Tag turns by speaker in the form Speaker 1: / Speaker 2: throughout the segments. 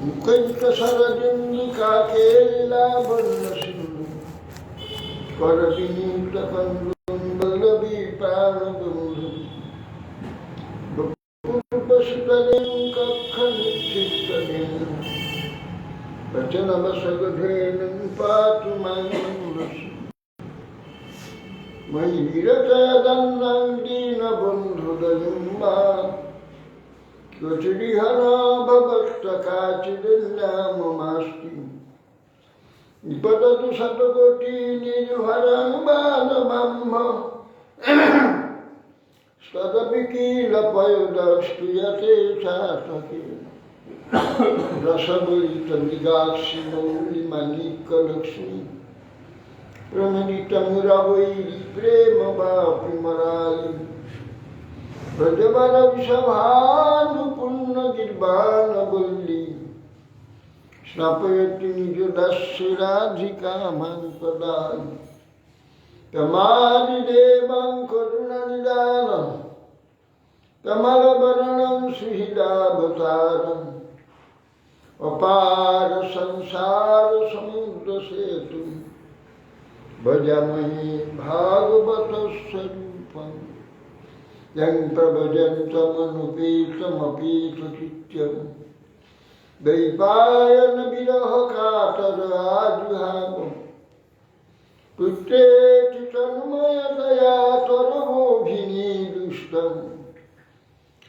Speaker 1: মুখৈক শরদিন্দু কাকে লীলাবর্ণ সিন্ধু কর বিনীত কন্দুম বল্লভী প্রাণবন্ধু বপুরপশুতলেন কক্ষ নিক্ষিপ্তলেন वचनवसगधेनं पातु मानसि मयि विरचयदन्नं दीनबन्धुदयं मा क्वचिदिहना भवस्तकाचिदन्याममास्ति निपततु शतकोटि निर्भरं बालमम्म तदपि किल पयोदस्तु यते शासके रसभरित मृगाक्षी मौली माणिक्यलक्ष्मी प्रमदित मुरावैरी प्रेम बापिमराली ब्रजबल विषभानुपूर्ण गिर्वाणवल्ली स्नापयति निजदास्य राधिका मां पदानि तमादिदेवं करुणनिदानं कमलवर्णं सुहृदावतारम् अपार संसार समुद्र सेतु भजामहे भागवत स्वरूपं यं प्रभजन्तमनुपेतमपेतचित्यं दैपायन विरह कातर आजुहाव पुत्रेति तन्मयतया तर्वोऽभिनिदुष्टं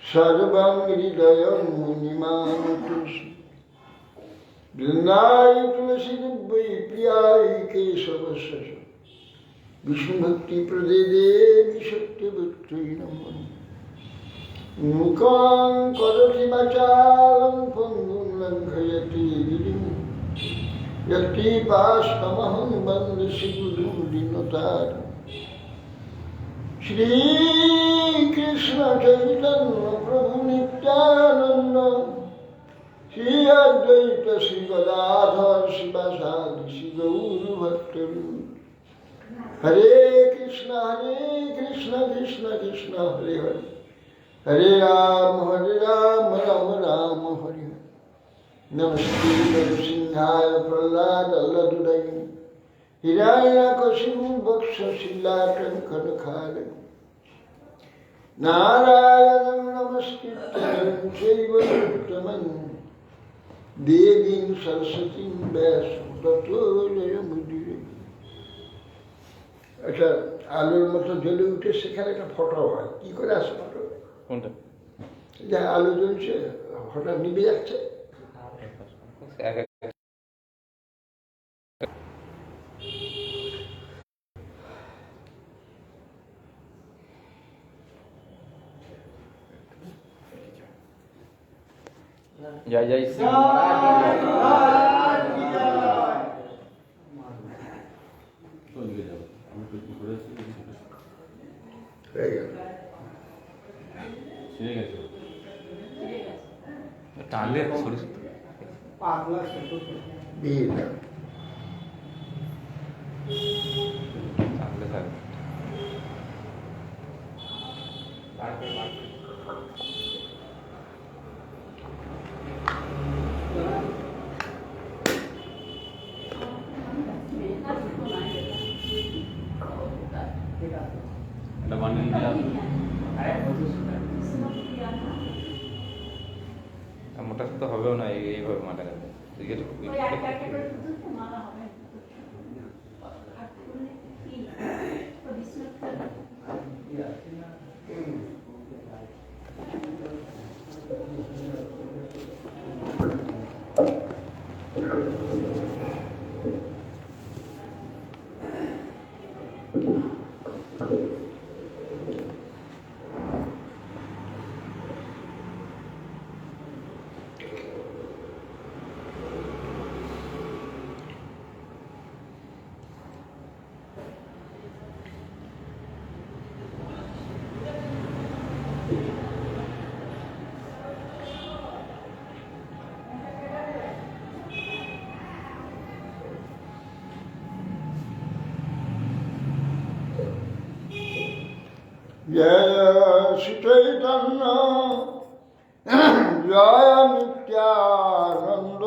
Speaker 1: सर्वं हृदयं मुनिमानतोऽस्मि वृंदाय तुलसी दुब्बई प्रियाय केशवस्य विष्णु भक्ति प्रदे देवी सत्यवत्यै नमः मुखां करोति वाचालं पङ्गुं लङ्घयति गिरिं यत्कृपास्तमहं वन्दे श्रीगुरुं दीनतारं श्रीकृष्ण चैतन्य प्रभु नित्यानन्द श्री अद्वैत श्री गदाधर शिवासादि श्री गौर भक्तवृंद हरे कृष्ण कृष्ण कृष्ण हरे हरे हरे राम राम राम हरे हरे नमस्ते नरसिंहाय प्रह्लाद लदुदयिने हिरण्यकशिपु वक्षशिलाटङ्कनखालये नारायणं नमस्कृत्य चैव नरोत्तमं देवीं सरस्वतीं व्यासं ततो जयमुदीरये। আচ্ছা, আলুর মতো জ্বলে উঠে সেখানে একটা ফটো হয়, কি করে আসে ফটো? কোনটা? যে আলু জ্বলছে, হঠাৎ নিভে যাচ্ছে।
Speaker 2: জয় জয় শ্রী টানলে সরিষ টানলে থাকবে। মোটা তো হবেও না এইভাবে মাটা গেছে। जय श्री चैतन्य जय नित्यानंद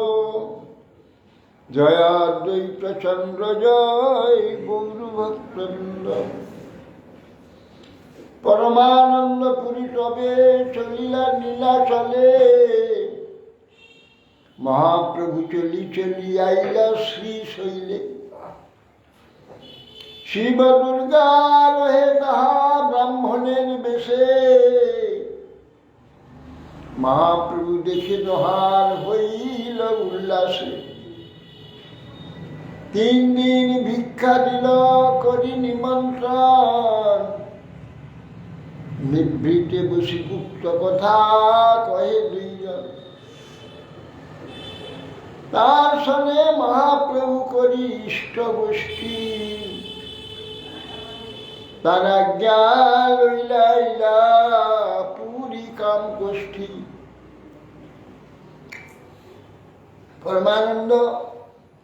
Speaker 1: জয়াদ্বৈত চন্দ্র জয় গৌর ভক্তবৃন্দ। পরমানন্দ পুরী তবে চলিলা নীলাচলে, মহাপ্রভু চলি চলি আইলা শ্রীশৈলে। শিব দুর্গা রহে তাহা ব্রাহ্মণের বেশে, মহাপ্রভু দেখে দোহার হইল উল্লাসে। 3 দিন ভিক্ষা দিল করি নিমন্ত্রণ, নিভৃতে বসি গুপ্ত কথা কহে 2 জন। তার সনে মহাপ্রভু করি ইষ্ট গোষ্ঠী, তার আজ্ঞা লইলা পুরী কাম গোষ্ঠী। পরমানন্দ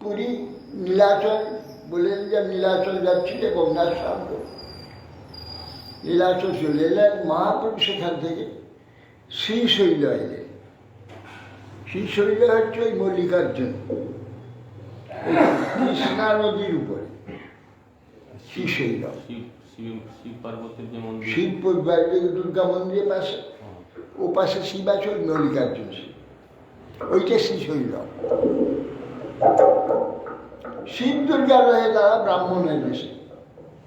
Speaker 1: পুরী নীলাচল বলেন যে নীলাচল যাচ্ছি যে গঙ্গার সামনে, নীলাচল চলে এলেন। মহাপ্রভু সেখান থেকে শ্রীশৈল এলেন। শ্রীশৈল হচ্ছে ওই মল্লিকার্জুন, কৃষ্ণা নদীর উপরে শ্রীশৈল। শিব দুর্গা মন্দিরের পাশে, ও পাশে শিব আছে, ওই মল্লিকার্জুন শিব, ওইটা শ্রীশৈল। শিব দুর্গা রয়ে তারা ব্রাহ্মণের বেশে,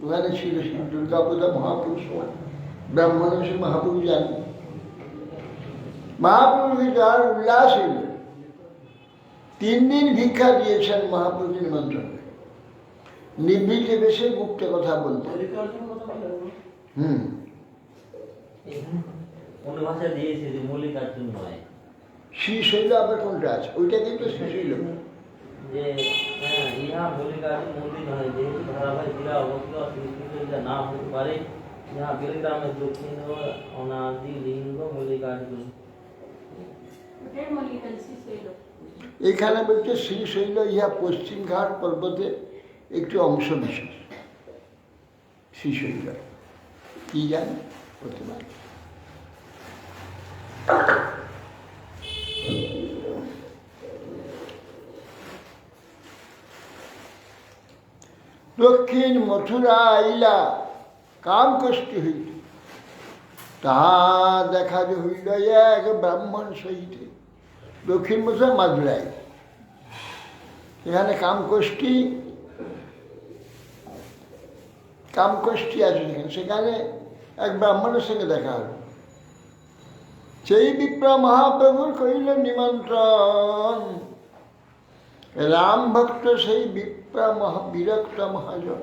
Speaker 1: ওখানে ছিল শিব দুর্গা বোধ মহাপুরুষ ব্রাহ্মণের বেশে। মহাপ্রভু জানেন, মহাপ্রভু যার উল্লাস হইল। 3 দিন ভিক্ষা দিয়েছেন মহাপ্রভু নিমন্ত্রণ, নিভৃতে বেশে গুপ্ত কথা বলতে। শ্রীশৈল আবার কোনটা আছে? ওইটা কিন্তু শ্রীশৈল। এখানে বলছে শ্রীশৈল ইহা পশ্চিম ঘাট পর্বতের একটি অংশ বিশেষ। শ্রীশৈল কি জানি হতে পারে। দক্ষিণ মথুরা আইলা কাম কষ্টি হইল, তাহা দেখা যে হইল এক ব্রাহ্মণ সহিতে। দক্ষিণ মথুরা মাদুরাই, এখানে কামকষ্টি আছে সেখানে। সেখানে এক ব্রাহ্মণের সঙ্গে দেখা হল। সেই বিপ্র মহাপ্রভুর কইল নিমন্ত্রণ, রাম ভক্ত সেই বিপ্রা বিরক্ত মহাজন,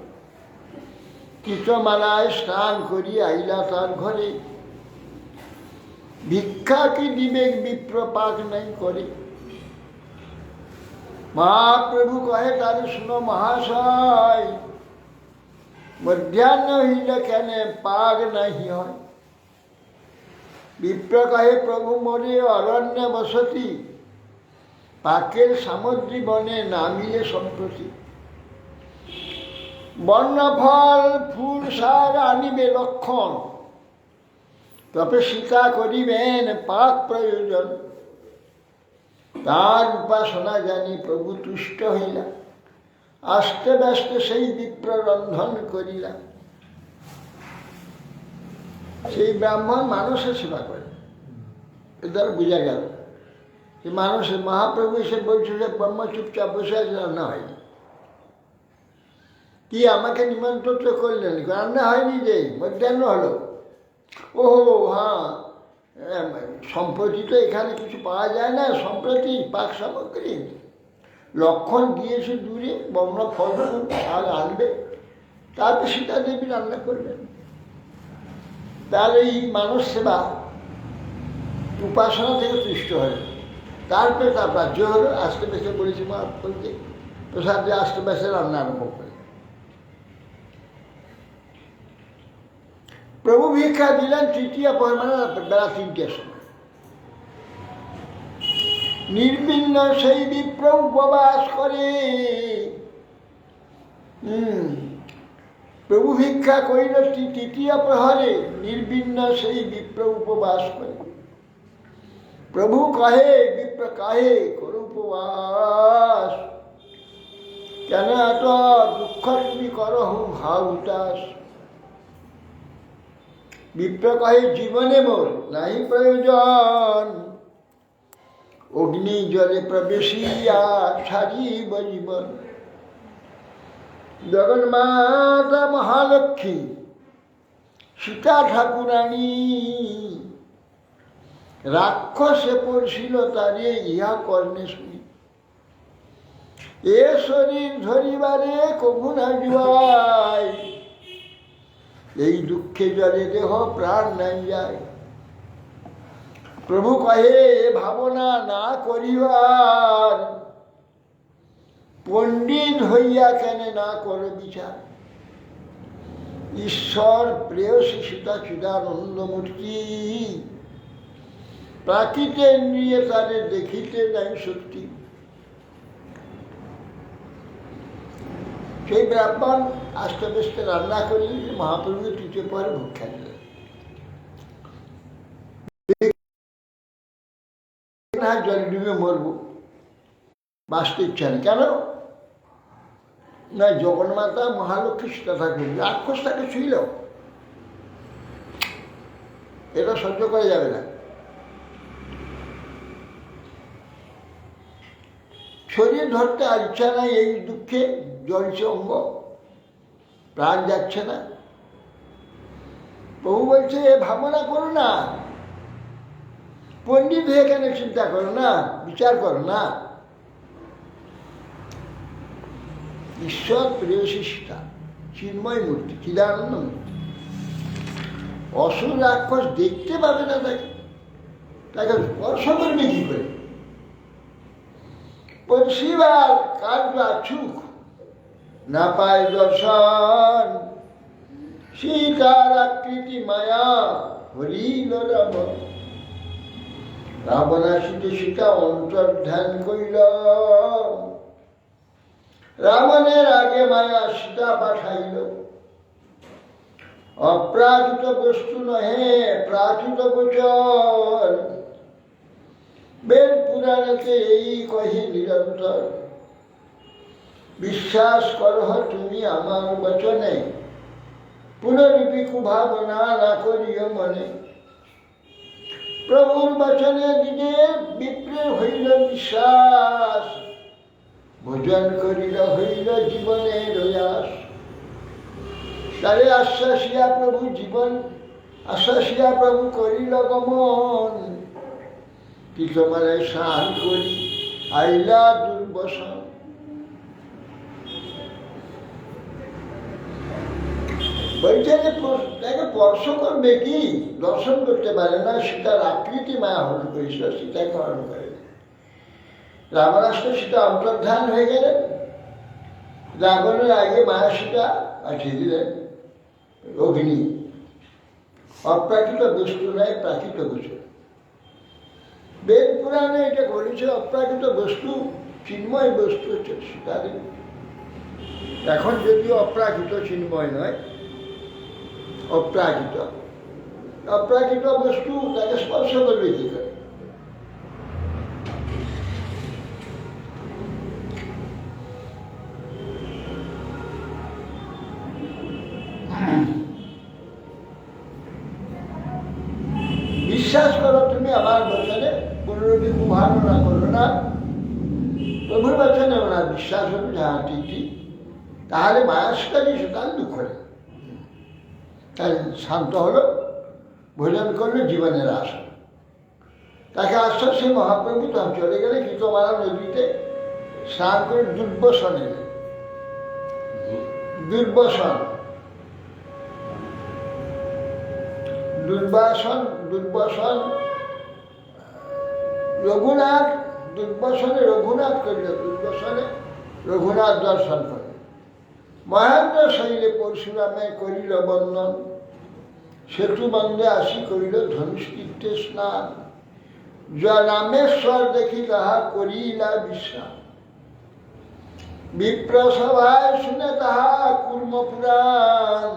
Speaker 1: কৃতমালায় স্নান করি আইলা তার ঘরে। ভিক্ষা কি দিবে বিপ্র পাক নাই করে। মহাপ্রভু কহে তারে শুনো মহাশয়, মধ্যাহ্ন হইলে কেন পাগ নাহি হয়। বিপ্র কহে প্রভু মোরে অরণ্য বসতি, পাকের সামুদ্রী বনে নামিলে সম্প্রতি। বর্ণফল ফুল সার আনিবে লক্ষণ, তবে সীতা করিবেন পাক প্রয়োজন। তার উপাসনা জানি প্রভু তুষ্ট হইলা, আস্তে ব্যস্তে সেই বিপ্র রন্ধন করিলা। সেই ব্রাহ্মণ মানুষের সেবা করে, এ দ্বারা বোঝা গেল যে মানুষের। মহাপ্রভু এসে বলছে যে ব্রহ্ম চুপচাপ বসে আছে, রান্না হয়নি। কি আমাকে নিমন্ত্রণ করলেন? রান্না হয়নি, যে মধ্যাহ্ন হলো। ও হ্যাঁ, সম্প্রতি তো এখানে কিছু পাওয়া যায় না, সম্প্রতি পাক সামগ্রী। লক্ষণ দিয়েছে দূরে, বর্ণ ফল শাক আনবে, তারপর সীতা দেবী রান্না করবেন। তার এই মানব সেবা উপাসনা থেকে তুষ্ট হয়ে, তারপরে তার রাজ্য হলো। আস্তে বেশে বলেছি মহাপ্রভুকে প্রসাদ দিয়ে আস্তে বেশে রান্না আরম্ভ করে। প্রভু ভিক্ষা দিলেন তৃতীয় পর, মানে বেলা 3টের সময়। নির্বিঘ্ন সেই বিপ্র উপবাস করে। প্রভু ভিক্ষা করিল তৃতীয় প্রহরে, নির্বিঘ্ন সেই বিপ্র উপবাস করে। প্রভু কহে বিপ্র কাহে কর উপবাস, লক্ষ্য তুমি করহু হাউতাস। বিপ্র কহে জীবনে মোর নাই প্রয়োজন, অগ্নি জলে প্রবেশিয়া ছাড়িব জীবন। জগন্মাতা মহালক্ষ্মী সীতা ঠাকুরানী, রাক্ষসে পড়ছিল তারে ইহা কর্ণে শুনি। এ শরীর ধরিবারে কভু না জুয়াই, এই দুঃখে জলে দেহ প্রাণ নাই যায়। প্রভু কহে ভাবনা না করিবার, পণ্ডিত হইয়া কেন না করো বিচার। ঈশ্বর প্রেয়সী সীতা চিদানন্দ মূর্তি, প্রাকৃতে নিয়ে তাদের দেখিতে নাই শক্তি। সেই ব্রাহ্মণ আস্তে আস্তে রান্না করলেন, মহাপ্রভু তৃতীয় পরে ভক্ষা দিলেন। জল ডুবে মরবো, বাঁচতে ইচ্ছা নেই। কেন না, জগন্মাতা মহালক্ষ্মী সীতা ঠাকুর রাক্ষস তাকে ছুঁইল, এটা সহ্য করা যাবে না। শরীর ধরতে আর ইচ্ছা নাই, এই দুঃখে জ্বলছে অঙ্গ, প্রাণ যাচ্ছে না। প্রভু বলছে ভাবনা করো না, পণ্ডিত হয়ে কেন চিন্তা করো না, বিচার করো না। ঈশ্বর প্রেয়সী সীতা চিন্ময় মূর্তি, চিদানন্দ মূর্তি। অসুর রাক্ষস দেখতে পাবে না তাকে, তাকে স্পর্শ করবে কি করে? পরিষেবার কার্য আছুক না পায় দর্শন, সীতার আকৃতি মায়া হরিল রাবণ। রাবণাসিতে সীতা অন্তর্ধান করিল, রাবণের আগে মায়া সীতা পাঠাইল। অপ্রাকৃত বস্তু নহে প্রাকৃত গোচর, বেদ পুরাণেতে এই কহি নিরন্তর। বিশ্বাস করহ তুমি আমার বচনে, পুনরূপী কুভাবনা না করিও মনে। প্রভুর বচনে দিনে বিপ্রের হইল বিশ্বাস, ভোজন করিল হইল জীবনের আস। তারে আশ্বাসিয়া প্রভু জীবন, আশ্বাসিয়া প্রভু করিল গমন। কি তোমার সান করি আইলা দুর্বসন। বলছে যে তাকে স্পর্শ করবে কি, দর্শন করতে পারে না। সীতার আকৃতি মায়া হরণ করেছিল, সীতাকে হরণ করে। রাবণাস্ত্র সীতা অন্তর্ধান হয়ে গেলেন, রাবণের আগে মায়া সীতা পাঠিয়ে দিলেন অগ্নি। অপ্রাকৃত বস্তু নয়, প্রাকৃত বস্তু। বেদ পুরাণে এটা বলেছে অপ্রাকৃত বস্তু, চিন্ময় বস্তু হচ্ছে সীতাদেবী। এখন যদিও অপ্রাকৃত, চিন্ময় নয়, অপ্রাকৃত। অপ্রাকৃত বস্তু তাকে স্পর্শ করবে কি করে? বিশ্বাস করো তুমি আমার বচনে, পুনরূপী কুভাবনা করো না। প্রভুর বচনে ওনার বিশ্বাস হবে, যাহা ঠিক, তাহলে মায়াসকারী সুতরাং দুঃখ নেই। তাই শান্ত হলো, ভোজন করলো, জীবনের আশা। তাকে আশ্বাস সেই মহাপ্রভু তখন চলে গেলে কৃতমালা নদীতে স্নান করে দুর্বসন এলেন। দুর্বসন, দুর্বাসন, দুর্বসন রঘুনাথ, দুর্বসনে রঘুনাথ করিল, দুর্বসনে রঘুনাথ দর্শন করে। মহেন্দ্র শৈলে পরশুরামে করিল বন্দন, সেতু বন্দে আসি করিল ধনুষ্কৃত্যে স্নান। রামেশ্বর দেখি তাহা করিলা বিশ্রাম, বিপ্র সভায় শুনে তাহা কুর্ম পুরাণ।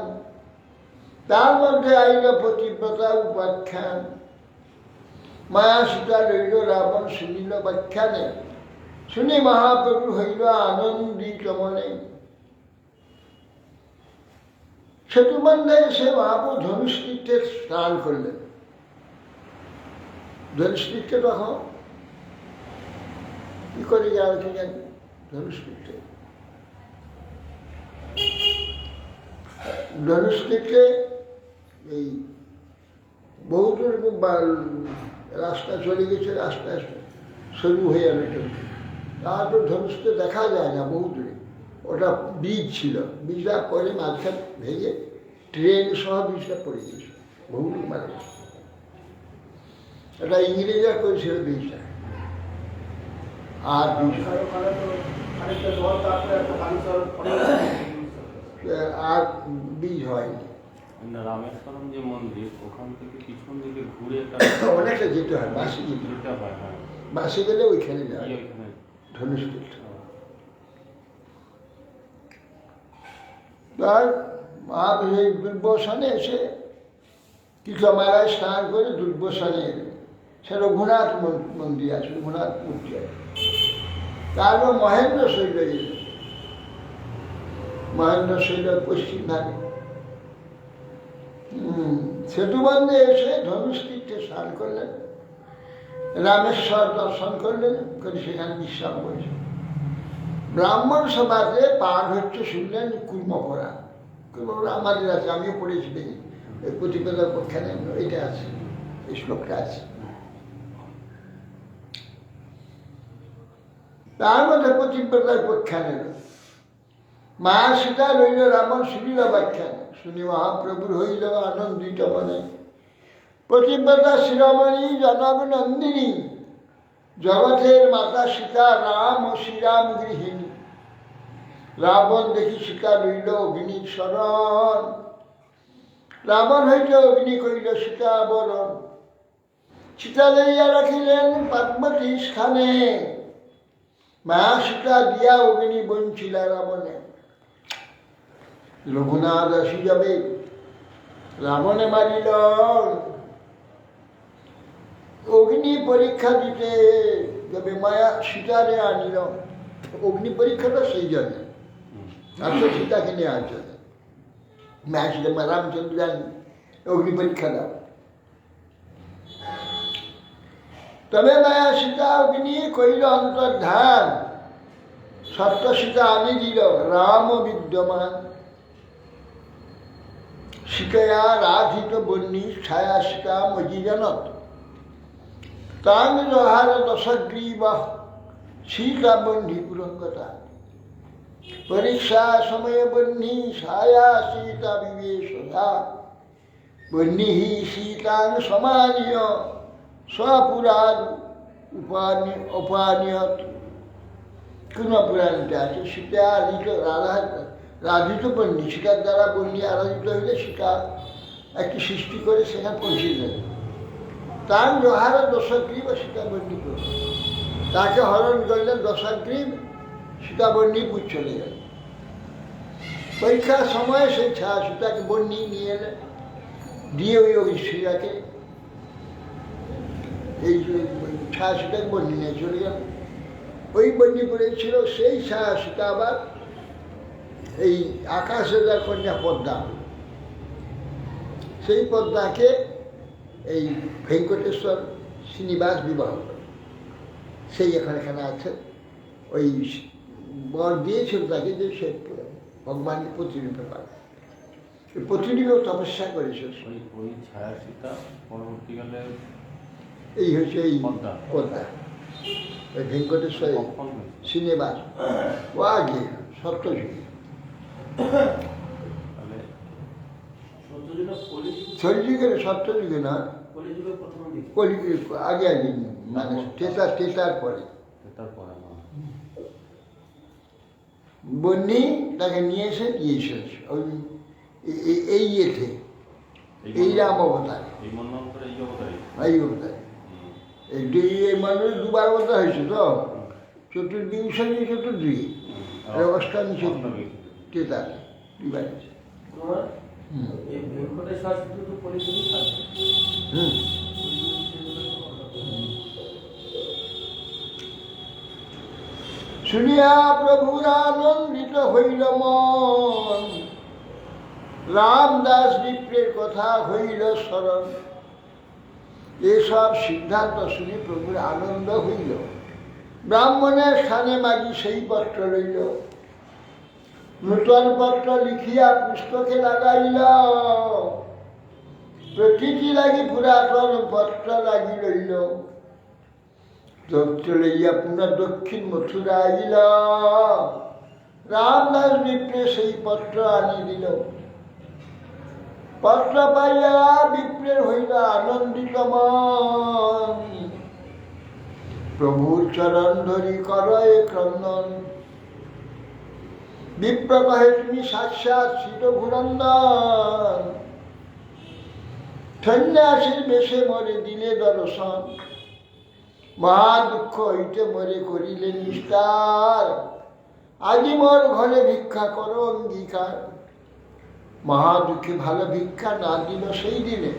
Speaker 1: তার মধ্যে আইল পতিব্রতা উপাখ্যান, মায়া সীতা লইল রাবণ শুনিল ব্যাখ্যানে। শুনি মহাপ্রভু হইল আনন্দিত মনে, সেতুবন্ধে এসে মহাপ্রভু ধনুষ্তীর্থে স্নান করলেন। ধনুষ্তীর্থে তখন কি করে যাওয়া ঠিক আছে ধনুষ্তীর্থে? ধনুষ্তীর্থে এই বহুদূর রাস্তা চলে গেছে, রাস্তা সরু হয়ে যাবে চলছে। তার তো ধনুষকে দেখা যায় না বহু দূরে। ওটা বীজ ছিল, বীজটা পরে মাঝখান ভেঙে ট্রেন সহ বীজটা পড়ে গেছে, বহু লোক মারা গেছে। এটা ইংরেজরা করেছিল বীজটা। আর আর বীজ হয়নি।
Speaker 3: রামেশ্বরম যে মন্দির, ওখান থেকে পিছন দিকে ঘুরে
Speaker 1: অনেকটা যেতে হয়, বাসে যেতে হয়। বাসে গেলে ওইখানে যায় ধনুষ্তীর্থ। তার মহাপ্রভু দুর্বসানে এসে কৃষ্ণমালায় স্নান করে দুর্বসানে এলেন। সে রঘুনাথ মন্দির আছে, রঘুনাথ মূর্তি আছে। তারপর মহেন্দ্র শৈল এলেন। মহেন্দ্র শৈল পশ্চিম ভাগে সেতুবন্ধে এসে ধনুষ্তীর্থে স্নান করলেন, রামেশ্বর দর্শন করলেন, করে সেখানে বিশ্রাম করেছেন। ব্রাহ্মণ সমাজে পাঠ হচ্ছে, শুনলেন কুর্মপুরাণ। কুর্মপুরাণ আমাদের আছে, আমিও পড়েছি, দেখি প্রতিপদার পক্ষানে এটা আছে, এই শ্লোকটা আছে। তার মধ্যে প্রতিপদার পক্ষানে মা সীতা রইল রামন শুনিল ব্যাখ্যান, শুনি মহাপ্রভুর হইল আনন্দিত মনে। প্রতিপদা শিরোমণি জনক নন্দিনী, জগতের মাতা সীতা রাম ও শ্রীরাম গৃহিণী। রাবণ দেখি সীতা রইল অগ্নি শরণ, রাবণ হইতে অগ্নি করিল সীতা বরণ। সীতা লইয়া রাখিলেন পার্বতী স্থানে, মা সীতা দিয়া অগ্নি বঞ্চিলা রাবণে। রঘুনাথ আসি যাবে, রাবণে মারিল অগ্নি পরীক্ষা দিতে যাবে, মায়া সীতারে আনিল। অগ্নি পরীক্ষাটা সেই জন্য, আসলে সীতাকে নেওয়ার জন্য। মায়া সীতা রামচন্দ্র জানি অগ্নি পরীক্ষা দাও। তবে মায়া সীতা অগ্নি কইল অন্তর্ধান, সত্য সীতা আনি দিল রাম বিদ্যমান। সীতয়া রাধিত বন্যী ছায়া সীতা মজিজনত, তাং জহার দশগ্রীব সীতা বন্ধি পুরঙ্গতা। পরীক্ষা সময়ে বন্যী ছায়া সীতা বিবেশতা, বন্যী সীতাং সমানীয় স্বপুরাণ উপানীয়ত। কোন পুরাণটা আছে, সীতা আদিত রাধিত বন্যী, সীতার দ্বারা বন্যী আরাধিত হইলে সীতা একটি সৃষ্টি করে সেখানে পৌঁছে দেয়। তার জহার দশগ্রীব সীতা বন্যী করল, তাকে হরণ করলেন দশগ্রীব, সীতা বন্যী পুজ চলে গেল। পরীক্ষার সময় সেই সীতাকে বন্যী নিয়ে এলেন, দিয়ে ওই সীতাকে এই সীতাকে বন্যী নিয়ে চলে গেল। ওই বন্যী করেছিল সেই সীতা আবার এই আকাশে যার কন্যা পদ্মা, সেই পদ্মাকে এই ভেঙ্কটেশ্বর শ্রীনিবাস বিবাহ করে, সেই এখানে আছে। ওই বর দিয়েছিল তাকে যে সে ভগবানের প্রতিরূপে পাবে, প্রতিরূপেও তপস্যা করেছে।
Speaker 3: ওই ছায়া সীতা পরবর্তীকালে
Speaker 1: এই হচ্ছে এই পদ্মা, ওই ভেঙ্কটেশ্বর শ্রীনিবাস, ও আগে সত্যযুগে। সত্যযুগে না, কলিযুগে আগে আগে, মানে তেতার পরে। বন্যী তাকে নিয়ে এসে দিয়েছে ওই এই ইয়েতে, এই রাম অবতার, এই অবতার। এই মানুষ দুবার অবতার হয়েছে তো, চতুর্বিংশতি চতুর্দিকে, অষ্টাদশ তেতার দুবার। শুনিয়া প্রভুর আনন্দিত হইল মন, রামদাস বিপ্রের কথা হইল স্মরণ। এসব সিদ্ধান্ত শুনি প্রভুর আনন্দ হইল। ব্রাহ্মণের স্থানে মাগি সেই পত্র লইল, নূতন পত্র লিখিয়া পুস্তকে লাগাইল। প্রতিটি লাগি পুরাতন পত্র লাগি রইল। দত্ত লইয়া পুনঃ দক্ষিণ মথুরা আইল। রামদাস বিপ্রে সেই পত্র আনি দিল। পত্র পাইয়া বিপ্রের হইল আনন্দিত মন। প্রভুর চরণ ধরি করয় ক্রন্দন। বিপ্র কহে তুমি সাক্ষাৎ শ্রীত ঘুরন্দন। সন্ন্যাসীর বেশে মরে দিলে দর্শন। মহা দুঃখ হইতে মরে করিলে নিস্তার। আজি মোর ঘরে ভিক্ষা করো অঙ্গীকার। মহা দুঃখে ভালো ভিক্ষা না দিল সেই দিনে,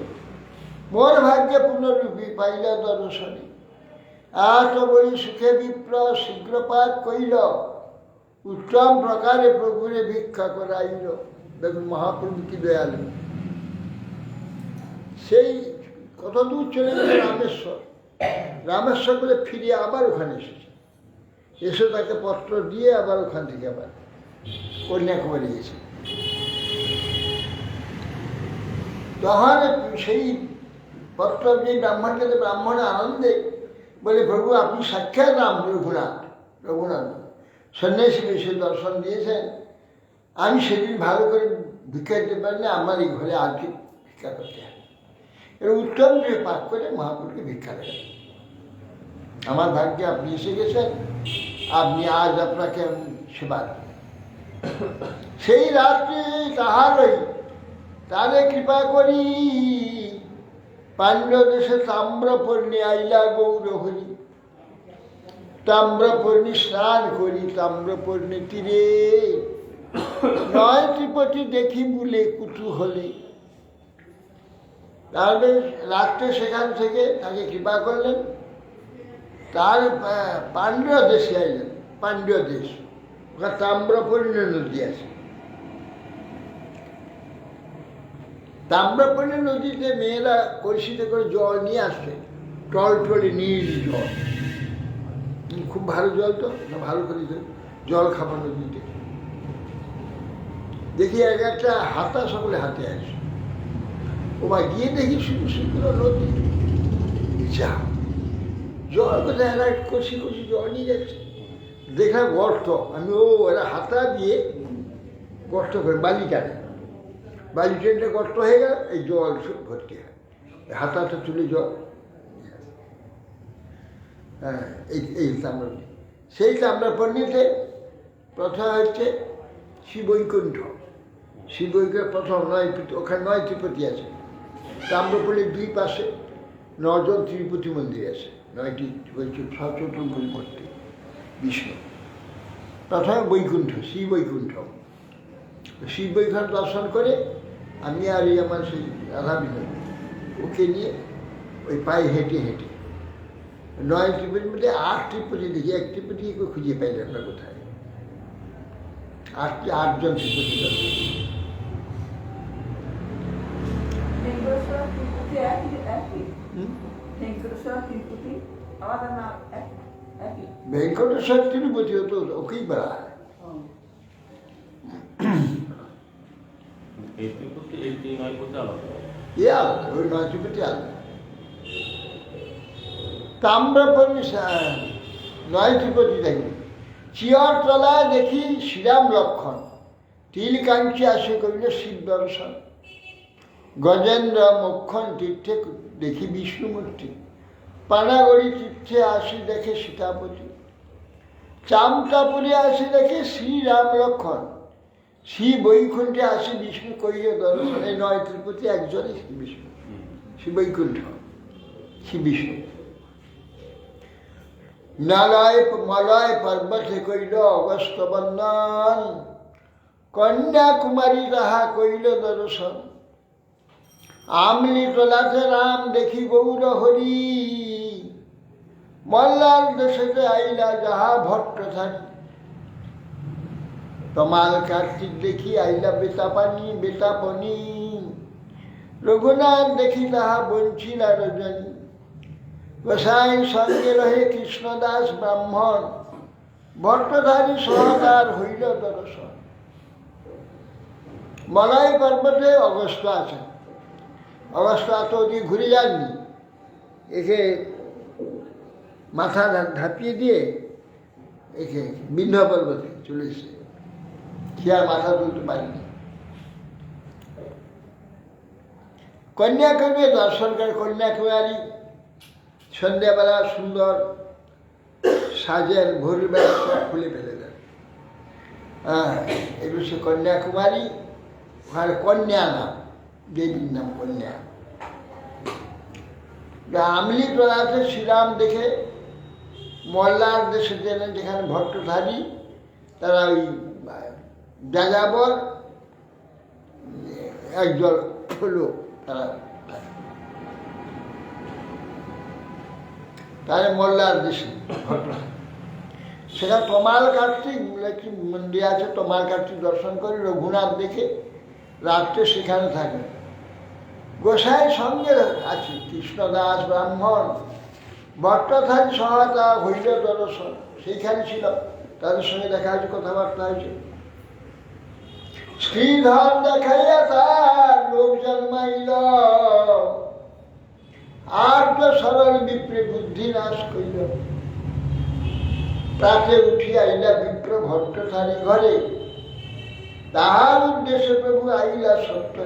Speaker 1: মোর ভাগ্যে পুনরূপী পাইল দর্শনে। এত বলি সুখে বিপ্র শীঘ্রপাত কইল। উত্তম প্রকারে প্রভুরে ভিক্ষা করাইল। দেখুন মহাপ্রভু কি দয়ালু। সেই কত দূর চলে গেছে রামেশ্বর। রামেশ্বর করে ফিরে আবার ওখানে এসেছে। এসে তাকে পত্র দিয়ে আবার ওখান থেকে আবার কন্যাকুমারী গেছে। তখন সেই পত্র দিয়ে ব্রাহ্মণকে, ব্রাহ্মণের আনন্দে বলে, প্রভু আপনি সাক্ষাৎ রাম রঘুনাথ। রঘুনাথ সন্ন্যাসী বেশে দর্শন দিয়েছেন। আমি সেদিন ভালো করে ভিক্ষা দিতে পারিনি, আমার এই ঘরে আজকে ভিক্ষা করতে হবে। এর উত্তম যে পাঠ করে মহাপুরুষকে ভিক্ষা দেবেন। আমার ভাগ্যে আপনি এসে গেছেন, আপনি আজ আপনাকে আমি সেবা দেব। সেই রাত্রে তাহারই তারে কৃপা করি পাণ্ড্য দেশে তাম্রপর্ণে আইলা গৌরহরি। তাম্রপর্ণে স্নান করি তাম্রপর্ণে তীরে। নয় ত্রিপতি দেখি বলে কুতূহলে। তাহলে রাত্রে সেখান থেকে তাকে কৃপা করলেন। তার পাণ্ড্য দেশে আইলেন। পাণ্ড্য দেশ, ওখানে তাম্রপর্ণ নদী আছে। তাম্রপর্ণ নদীতে মেয়েরা কলসিতে করে জল নিয়ে আসছে, টলটলে নীল জল। খুব ভালো জল তো, ভালো করে জল খাবার নদীতে। দেখি এক একটা হাতা সকলে হাতে আসে। ওবা গিয়ে দেখি শুধু শুকনো নদী, যা জল কোথায় এরা কষি কষি জল নিয়ে যাচ্ছে। দেখলাম গর্ত। আমি এরা হাতা দিয়ে গর্ত করে বালি টানে, বালি ট্রেনটা গর্ত হয়ে গেল, এই জল সব ভর্তি হয়। হাতাটা তুলে জল, হ্যাঁ এই তাম্রপর্ণী। সেই তাম্রপর্ণীতে প্রথম হচ্ছে শিবৈকুণ্ঠ। শিবৈকুণ্ঠ প্রথম ওখানে 9 ত্রিপতি আছে। তাম্রপর্ণীর দুই পাশে 9 জন ত্রিপতি মন্দির আছে। 9টি সচেতন পরিবর্তে বিষ্ণু। প্রথমে বৈকুণ্ঠ, শিবৈকুণ্ঠ। শিবৈকুণ্ঠ দর্শন করে আমি আর এই আমার সেই রাধা বিনোদ ওকে নিয়ে ওই পায়ে হেঁটে হেঁটে 9 ত্রিপতির মধ্যে 8 ত্রিপতি দেখি। 1 ত্রিপতি খুঁজে পাইলেন না কোথায়। 8জন ত্রিপতি দর্শন। ভেঙ্কটেশ্বর তিরুপতি হতো, ওকেই বলা হয়। আলাদা, ওই 9 ত্রিপতি আলাদা। তাম্রপর্ণী 9 ত্রিপতি দেখি। চিয়র তলা দেখি শ্রীরাম লক্ষণ। তিলকাঞ্চি আসে করিল শিব দর্শন। গজেন্দ্র মক্ষণ তীর্থে দেখি বিষ্ণুমূর্তি। পানাগড়ি তীর্থে আসি দেখে সীতাপতি। চামটাপুরে আসি দেখে শ্রীরাম লক্ষণ। শ্রী বৈকুণ্ঠে আসি বিষ্ণু কইল দর্শন। এই 9 ত্রিপতি একজনই শ্রী বিষ্ণু, শ্রী বৈকুণ্ঠ, শ্রী বিষ্ণু। মলয় পর্বতে কইল অগস্ত বন্দন। কন্যাকুমারী তাহা কইল দর্শন। আমলি তোলাতে রাম দেখি গৌর হরি। মল্লার দেশেতে আইলা যাহা ভট্টধারী। তমাল কার্তিক দেখি আইলা বেতাপানি বেতাপনি, রঘুনাথ দেখি তাহা বঞ্চিলা রজনী। গোসাই সঙ্গে রহে কৃষ্ণদাস ব্রাহ্মণ, ভট্টধারী সহকার হইল দর্শন। মলয় পর্বতে অগস্ত্য আছে, অগস্ত্য এত ওদিকে ঘুরে যাননি, একে মাথা ঢাপিয়ে দিয়ে একে বিন্ধ্য পর্বতে চলে এসে সে আর মাথা তুলতে পারেনি। কন্যাকুমারী দর্শন করে, কন্যাকুমারী সন্ধ্যাবেলা সুন্দর সাজের ভোরবেলা সব খুলে ফেলে দেন। হ্যাঁ, এগুলো সে কন্যাকুমারী, ওখানে কন্যা নাম, দেবীর নাম কন্যা। আমলি প্রয়াসে শ্রীরাম দেখে মল্লার দেশে গেলেন, যেখানে ভট্টধারী তারা ওই যাযাবর একজন হলো, তারা তাহলে মোল্লার দেশে ভট্টধারী। সেখানে তমাল কার্তিক একটি মন্দির আছে, তমাল কার্তিক দর্শন করে রঘুনাথ দেখে রাত্রে সেখানে থাকে। গোসাই সঙ্গে আছে কৃষ্ণদাস ব্রাহ্মণ, ভট্টধারী সহায়তা হইল দর্শন, সেইখানে ছিল, তাদের সঙ্গে দেখা হয়েছে, কথাবার্তা হয়েছে। শ্রীধর দেখাইয়া তার লোক জন্মাইল, আর তো সরল বিপ্রে বুদ্ধি নাশ করিল। তাতে উঠিয়া আইলা বিপ্র ভট্টধারী ঘরে, তাহার উদ্দেশ্যে প্রভু আইলা সত্য।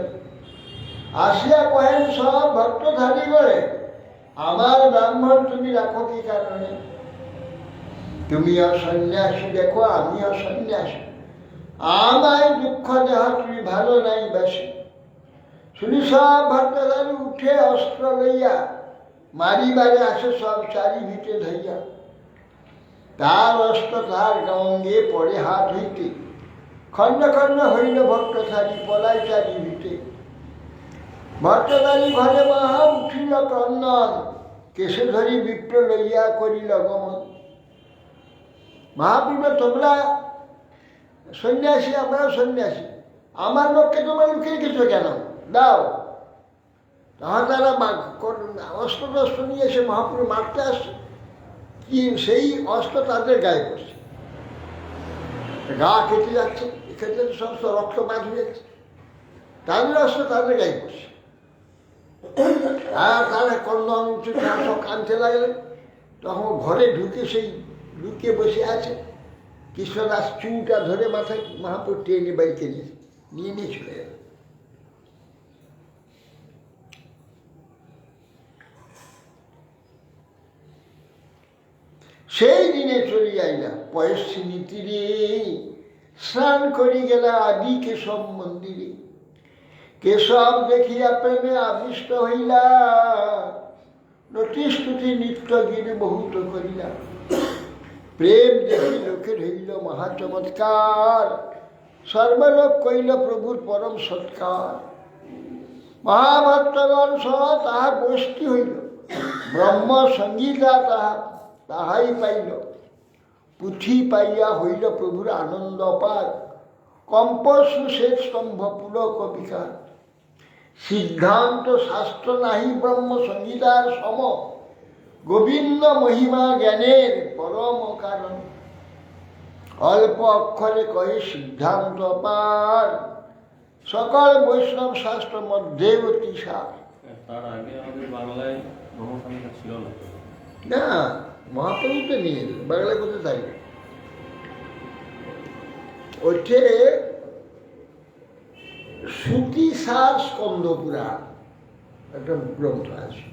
Speaker 1: আসিয়া কহেন সব ভট্টধারী ঘরে, আমার ব্রাহ্মণ তুমি রাখো কি কারণে? তুমি অসন্ন্যাসী, দেখো আমি অসন্ন্যাসী, আমায় দুঃখ দেহ তুমি ভালো নাই বাসি। শুনি সব ভট্টধারী উঠে অস্ত্র লইয়া, মারিবারে আসে সব চারি ভিটে ধইয়া। তার অস্ত্র তার গঙ্গে পড়ে হাত হইতে, খণ্ড খণ্ড হইল ভট্টধারী পলাই চারি ভিটে। ভট্টধারী ঘরে মহা উঠিল ক্রন্দন, কেশে ধরি বিপ্র লইয়া করিল গমন। মহাপ্রভু তোমরা সন্ন্যাসী, আমরাও সন্ন্যাসী, আমার লোককে তোমরা লুকিয়ে গেছো কেন? দাও। তখন তারা অস্ত্র টস্ত্র নিয়ে এসে মহাপ্রভু মারতে আসছে, কি সেই অস্ত্র তাদের গায়ে পড়ছে, গা কেটে যাচ্ছে, কেটে সমস্ত রক্ত বাদ হয়ে যাচ্ছে, তাদের অস্ত্র তাদের গায়ে পড়ছে। আর তারা কন্দন উঠে সব কাঁদতে লাগলেন। তখন ঘরে ঢুকে সেই লুকিয়ে বসে আছে, কৃষ্ণদাস চুলটা ধরে মাথায় মহাপ্রভু টেনে বাড়িতে নিয়ে চলে গেল। সেই দিনে চলি আইলা পয়স্বিনী তীরে, স্নান করি গেলা আদি কেশব মন্দিরে। কেশব দেখিয়া প্রেমে আবিষ্ট হইলা, নটি স্তুতি নিত্য গিরি বহুত করিলা। প্রেম দেখি লোকের হইল মহা চমৎকার, সর্বলোক কইল প্রভুর পরম সৎকার। মহাভক্তগণ সহ তাহা গোষ্ঠী হইল, ব্রহ্ম সঙ্গীতা তাহাই পাইল। পুঁথি পাইয়া হইল প্রভুর আনন্দ অপার, কম্প সুশেষ স্তম্ভ পুলক বিকার। সিদ্ধান্ত শাস্ত্র নাহি ব্রহ্ম সঙ্গীতার সম, গোবিন্দ মহিমা জ্ঞানের পরম কারণ। অল্প অক্ষরে কহে সিদ্ধান্ত পার, সকল বৈষ্ণব শাস্ত্র মধ্যে অতি সার।
Speaker 3: তার আগে আমাদের বাংলায় ব্রহ্মসংহিতা ছিল না।
Speaker 1: না, মহাপ্রভু তো নিয়ে বাংলায় কোথায় থাকবে? ওঠে শ্রুতিসার স্কন্দ পুরাণ একটা গ্রন্থ আছে,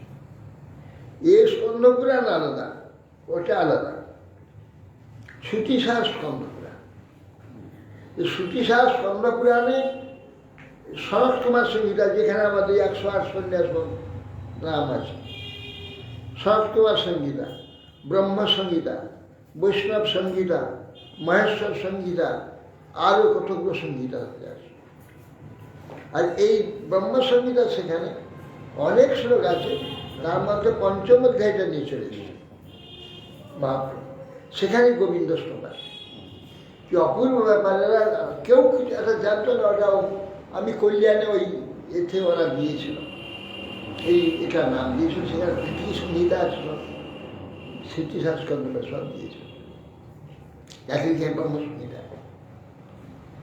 Speaker 1: এ স্কন্দ পুরাণ আলাদা, ওটা আলাদা। শ্রুতিসার স্কন্দ পুরাণ, শ্রুতিসার স্কন্দ পুরাণে সনৎ কুমার সংহিতা, যেখানে আমাদের 108 সন্ন্যাস নাম আছে, সনৎ কুমার সংহিতা, ব্রহ্ম সংহিতা, বৈষ্ণব সংহিতা, মহেশ্বর সংহিতা, আরও কতগুলো সংহিতা আছে। আর এই ব্রহ্ম সংহিতা সেখানে অনেক শ্লোক আছে, তার মধ্যে পঞ্চম অধ্যায়টা নিয়ে চলে এসেছে মহাপ্রভু, সেখানে গোবিন্দ শ্লোক আছে। কি অপূর্ব ব্যাপার, এরা কেউ কিছু একটা জানতো না। ওটাও আমি কল্যাণে ওই এতে ওরা দিয়েছিল, এটা নাম দিয়েছিল। সেখানে কি সংহিতা ছিল, স্মৃতিশাস্ত্র সব দিয়েছিল, যাকে যে ব্রহ্মসংহিতা,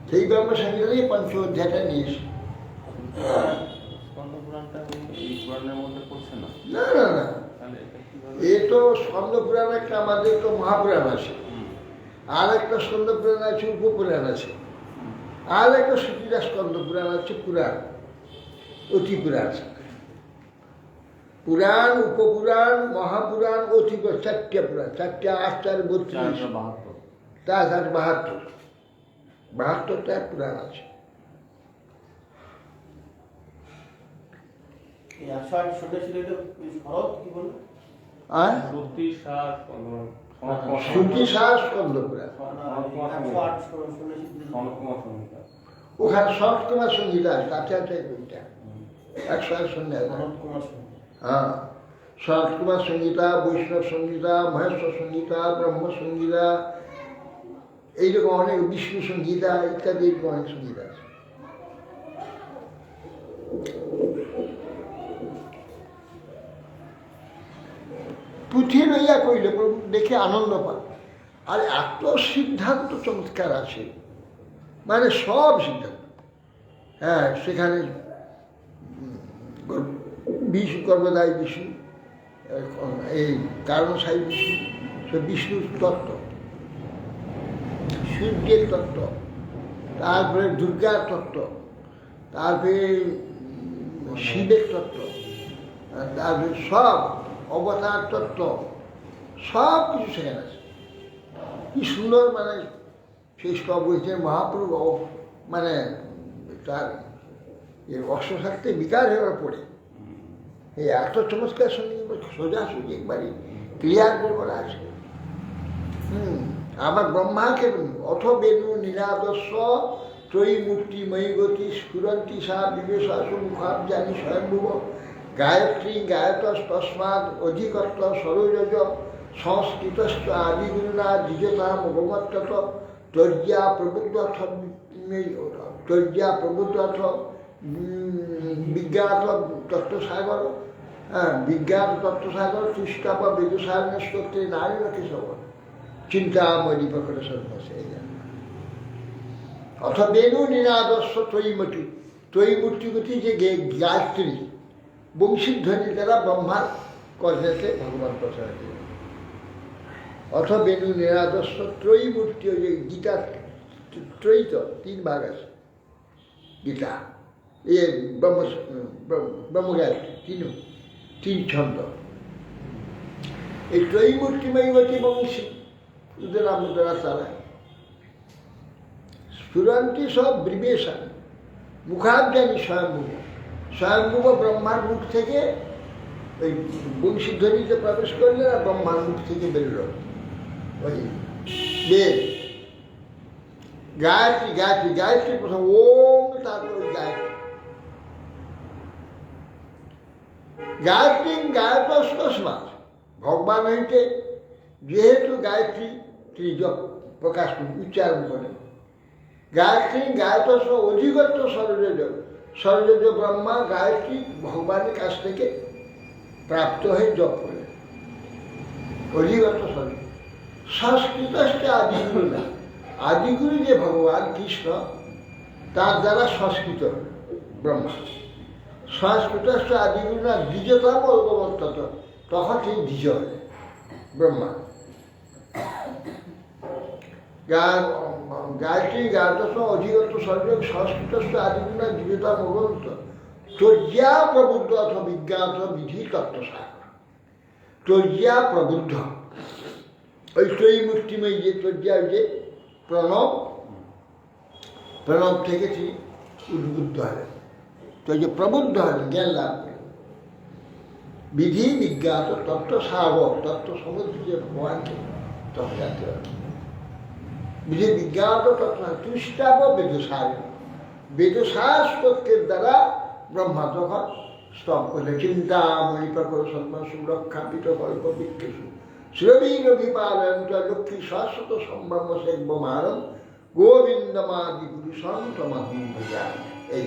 Speaker 1: সেই ব্রহ্মসংহিতাই পঞ্চ অধ্যায়টা নিয়েছে।
Speaker 3: স্কন্দ পুরাণটা এই পুরাণের মধ্যে পড়ছে না?
Speaker 1: না না না,
Speaker 3: তাহলে এটা কিভাবে?
Speaker 1: এ তো স্কন্দ পুরাণ একটা, আমাদের তো মহাপুরাণ আছে, আর একটা স্কন্দ পুরাণ আছে, উপপুরাণ আছে, আর একটা সুচিরা স্কন্দ পুরাণ আছে, পুরাণ, অতি পুরাণ। পুরাণ, উপপুরাণ, মহাপুরাণ, অতি পুরাণ, 4টে পুরাণ, 4টে 8 4 32,
Speaker 3: 472।
Speaker 1: তার 72, 72টা পুরাণ আছে।
Speaker 4: এই 108 সন্ন্যাসীর এটা শরৎ কি বলে?
Speaker 1: আর
Speaker 3: শ্রুতি সার
Speaker 1: শ্রুতি সার স্কন্দ পুরাণ,
Speaker 4: 108 সন্ন্যাসীদের
Speaker 3: সনৎকুমার সংহিতা।
Speaker 1: ওখানে সৎকুমার সংহিতা আছে, কাছে আছে দুইটা, 108 সন্ন্যাস।
Speaker 4: শরৎ কুমার সঙ্গে
Speaker 1: হ্যাঁ, সৎকুমার সংহিতা, বৈষ্ণব সংহিতা, মহেশ্বর সংহিতা, ব্রহ্ম সংহিতা, এইরকম অনেক, বিষ্ণু সংহিতা ইত্যাদি, এরকম অনেক সংহিতা আছে। পুঁথি লইয়া কইলে প্রভু দেখে আনন্দ পান। আর এত সিদ্ধান্ত চমৎকার আছে, মানে সব সিদ্ধান্ত। হ্যাঁ, সেখানে বিষ্ণু গর্ভদায়ী বিষ্ণু, এই কারণসায়ী বিষ্ণু, সে বিষ্ণুর তত্ত্ব, সূর্যের তত্ত্ব, তারপরে দুর্গার তত্ত্ব, তারপরে শিবের তত্ত্ব, তারপরে সব অবতার তত্ত্ব, সব কিছু সেখানে আছে। কি সুন্দর, মানে সেই সব বলছে মহাপ্রভু, মানে তার অশ্বশাস্ত্রে বিকার হওয়ার পরে এই এত চমৎকার সঙ্গে সোজাসুজি একবারই ক্লিয়ার করে বলা আছে। আমার ব্রহ্মাকে অথ বেনু নিরাদস্য ত্রয়ী মূর্তি ময়ী গতি স্ফুরন্তি সা বিবেশাসু মুখাব্জানি স্বয়ম্ভুব গায়ত্রী গায়তস তস্মাৎ অধিকত্ব সরোজ সংস্কৃতস্থ আদিগুণা দ্বিজতা মগমত্তত তর্যা প্রবুদ্ধ বিজ্ঞাত তত্ত্বসাগর, বিজ্ঞান তত্ত্বসাগর খ্রিস্টাপ বেদুসায়ন স্তোত্রে নারী কেশব চিন্তামণি প্রকট সর্বসে। অথ বেনু নিনাদস্য ত্রয়ীমূর্তি, ত্রয়ীমূর্তিগতি যে গায়ত্রী বংশীধ্বনি দ্বারা ব্রহ্মার কর্ণেতে ভগবান প্রচার করে। অথ বেনু নিনাদস্য ত্রয়ীমূর্তি, ওই যে গীতা ত্রয়িত 3 ভাগ আছে গীতা, ব্রহ্মগায়ত্রী 3 ছন্দ। এই ত্রয়ীমূর্তিময়ী গতি বংশী ওদের নাম দ্বারা চালায়। স্ফুরন্তি সব বিবেশন মুখাব্জানি স্বয়ম্ভুব, স্বয়ম্ভুব ব্রহ্মার মুখ থেকে ওই বংশীধ্বনিতে প্রবেশ করলে আর ব্রহ্মার মুখ থেকে বেরোল ওই বেদ। গায়ত্রী গায়ত্রী গায়ত্রী প্রথম ওম, তারপর ওই গায়ত্রী। গায়ত্রী গায়তস্মাৎ, ভগবান হইতে যেহেতু গায়ত্রী তিনি প্রকাশ উচ্চারণ করেন। গায়ত্রী গায়তস্ব অধিগত সরোজ, সরোজ ব্রহ্মা গায়ত্রী ভগবানের কাছ থেকে প্রাপ্ত হয়ে জপ করলেন, অধিগত সরোজ। সংস্কৃত আদিগুরু না, আদিগুরু যে ভগবান কৃষ্ণ, তার দ্বারা সংস্কৃত ব্রহ্মা। সংস্কৃত আদিগুরু না দ্বিজতম অবগত, তখন তিনি দ্বিজ হলেন ব্রহ্মা। গায়ত্রী গায়তস্ব অধিগত সর্ব সংস্কৃত আদিগুরু না দ্বিজতম অবগত তর্যা প্রবুদ্ধ অথ বিজ্ঞাত বিধি তত্ত্বসাগর। তর্যা প্রবুদ্ধ, ওই ত্রয়ীমূর্তিময় যে তর্যা, যে প্রণব, প্রণব থেকে তিনি উদ্বুদ্ধ হলেন, তো যে প্রবুদ্ধ হলেন, জ্ঞান লাভ করলেন। বিধি বিজ্ঞাত তত্ত্বসাগর, তত্ত্ব সমুদ্র যে ভগবানকে তখন জানতে পারবে। বিধি বিজ্ঞাত তত্ত্ব তৃষ্টাব বেদসার, বেদসার স্তোত্রের দ্বারা ব্রহ্মা তখন স্তব করলেন। চিন্তামণি প্রকট সন্ন্যাসু রক্ষাপিত কল্প বিক্ষেষু শ্রবী রবি পালন লক্ষ্মী শাশ্বত সম্ভ্রম সেব্যমারম গোবিন্দমাদি পুরুষং তমহং ভজামি। এই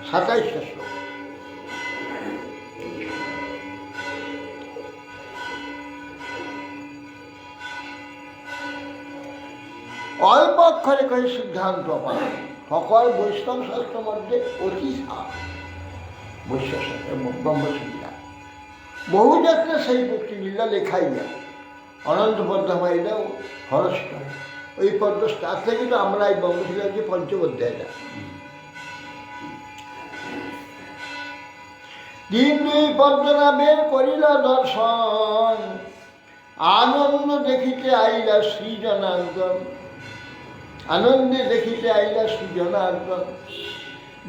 Speaker 1: 27টা শ্লোক। অল্প অক্ষরে করে সিদ্ধান্ত পান সকল বৈষ্ণব শাস্ত্র মধ্যে অতি সার বৈষ্ণব শাস্ত্র ব্রহ্মসংজ্ঞা বহু যাত্রা সেই লীলা লেখাই যায়। অনন্ত পদ্মামাইটাও হরস্ত ওই পদ্ম তার থেকে তো আমরা এই ব্রহ্মশিলার যে পঞ্চম অধ্যায়টা দিন দুই পদ্মনাভের করিল দর্শন আনন্দ দেখিতে আইলা শ্রী জনার্দন। আনন্দে দেখিতে আইলা শ্রী জনার্দন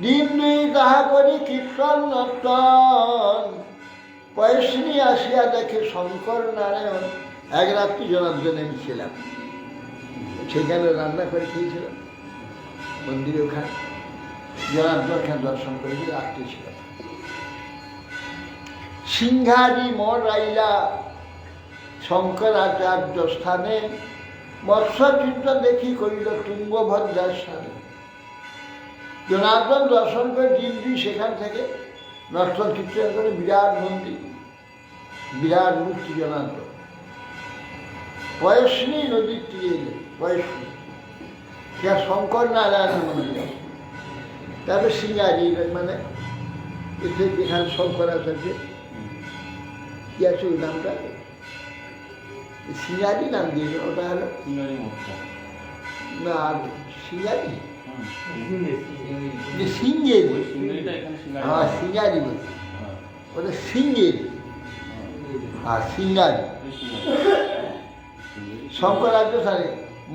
Speaker 1: দিন দুই তাহা করি কীর্তন নর্তন। পয়সিনী আসিয়া দেখে শঙ্কর নারায়ণ। এক রাত্রি জনার্দনে আমি ছিলাম, সেখানে রান্না করে খেয়েছিলাম মন্দিরে, ওখানে জনার্দন দর্শন করে রাত্রি ছিলাম। সিংহাদি মঠ আইলা শঙ্করাচার্য স্থানে মৎস্যচিত্র দেখি করিল তুঙ্গভদ্রার স্থানে। জনার্দন দর্শন করে দিন দুই সেখান থেকে নর্তন চিত্র করে বিরাট মন্দির, বিরাট মূর্তি জনার্দন। পয়স্বিনী নদীর তীরে এলেন, পয়স্বিনী সেটা শঙ্কর নারায়ণের মন্দির। তারপরে সিঙ্গারি মানে এতে যেখানে শঙ্করাচার্য কি আছে ওই নামটা সিঙ্গারি নাম দিয়েছে, ওটা হলো না সিঙ্গারি যে সিঙ্গেরি, হ্যাঁ সিঙ্গারি বলছি, ওটা সিঙ্গেরি আর সিঙ্গারি। শঙ্করাচার্য স্থানে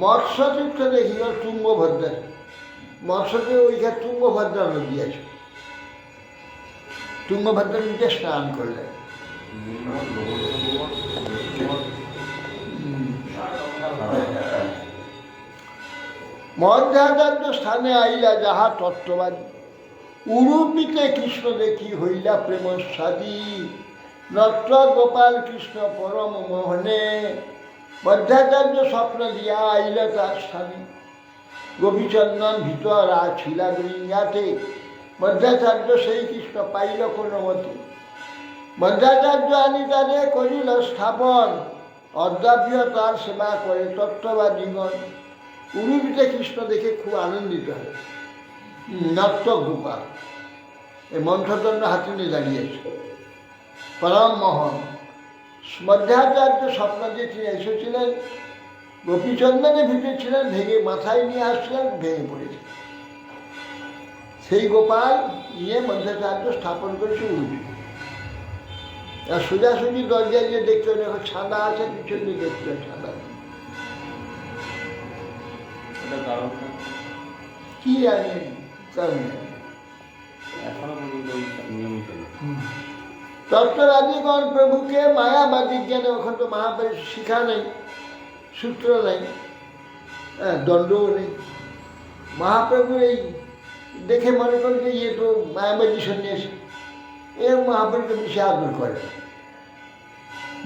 Speaker 1: মৎস্যতীর্থ দেখিল তুঙ্গভদ্রা। মৎস্যতে ওইখানে তুঙ্গভদ্রা নদী আছে, তুঙ্গভদ্রা নদীতে স্নান করলেন। মধ্যাচার্য স্থানে আইলা যাহা তত্ত্ববাদী উরূপিতে কৃষ্ণ দেখি হইলা প্রেমস্বাদী। নট্ট গোপাল কৃষ্ণ পরম মোহনে মধ্যাচার্য স্বপ্ন দিয়া আইল তার স্থানে। গোপীচন্দন ভিতর আছিলা গৃঙ্গাতে মধ্যাচার্য সেই কৃষ্ণ পাইল কোনো মতে। মধ্যাচার্য আনি তারে করিল স্থাপন অদ্যাপিও তার সেবা করে তত্ত্ববাদীগণ। উরূপিতে কৃষ্ণ দেখে খুব আনন্দিত হয়। নট্ট গোপাল এই মন্ত্রদণ্ড হাতে নিয়ে দাঁড়িয়েছে পরম মোহন। মধ্যাচার্য স্বপ্ন দিয়ে তিনি এসেছিলেন, গোপীচন্দনের ভিতরে ছিলেন, ভেঙে মাথায় নিয়ে আসছিলেন, ভেঙে পড়েছে। সেই গোপাল নিয়ে মধ্যাচার্য স্থাপন করেছে উরূপি। আর সোজাসুজি দরজায় গিয়ে দেখতে হবে, এখন ছাদা আছে, পিছন দিয়ে দেখতে হবে ছাদা কি জানি কারণ তত্ত্ববাদীগণ প্রভুকে মায়াবাদী জ্ঞানে, ওখান তো মহাবাদী শিখা নেই, সূত্র নেই, দণ্ডও নেই। মহাপ্রভু এই দেখে মনে করেন যে ইয়ে তো মায়াবাদী সন্ন্যাসী, এ মহাপ্রভুকে বেশি আদর করে।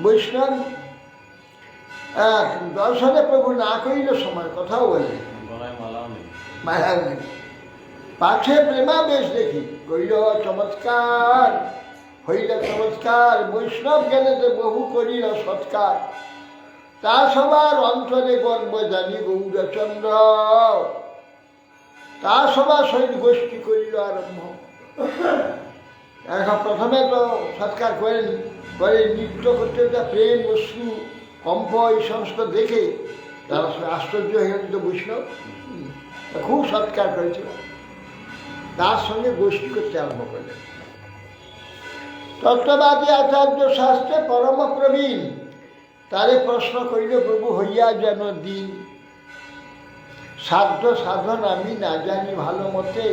Speaker 1: বৈষ্ণব দর্শনে প্রভু না করিল সময় কথাও বলে মায়া নেই। পাছে প্রেমাবেশ দেখি কইল চমৎকার, হইল চমৎকার বৈষ্ণব জ্ঞানেতে বহু করিল সৎকার। তা সবার অন্তরে গর্ব জানি গৌরচন্দ্র, তা সবার সহিত গোষ্ঠী করিল আরম্ভ। এখন প্রথমে তো সৎকার করেন, করে নৃত্য করতে প্রেম অশ্রু কম্প এই সমস্ত দেখে তারা আশ্চর্য হয়ে গেল। বৈষ্ণব খুব সৎকার করেছিল, তার সঙ্গে গোষ্ঠী করতে আরম্ভ করলেন। তত্ত্ববাদী আচার্য শাস্ত্রে পরম প্রবীণ, তারে প্রশ্ন করিল প্রভু হইয়া যেন দিন। সাধ্য সাধন আমি না জানি ভালো মতে,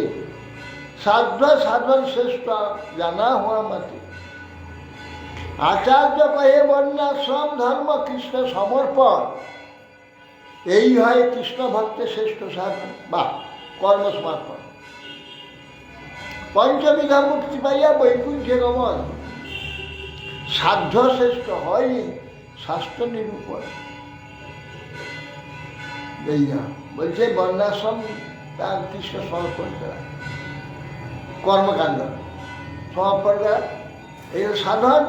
Speaker 1: সাধ্য সাধন শ্রেষ্ঠ জানা হওয়া মতে। আচার্য কহে বর্ণাশ্রম ধর্ম কৃষ্ণ সমর্পণ, এই হয় কৃষ্ণ ভক্তের শ্রেষ্ঠ সাধন বা কর্মসমর্পণ। পঞ্চবিধা মুক্তি পাইয়া বৈকুণ্ঠে গমন, সাধ্য শ্রেষ্ঠ হয় শাস্ত্র নিরূপণ। এই না বলছে বর্ণাশ্রম তার কৃষ্ণ সমর্পণ করা, কর্মকাণ্ড সমর্পণ করা, এই সাধন।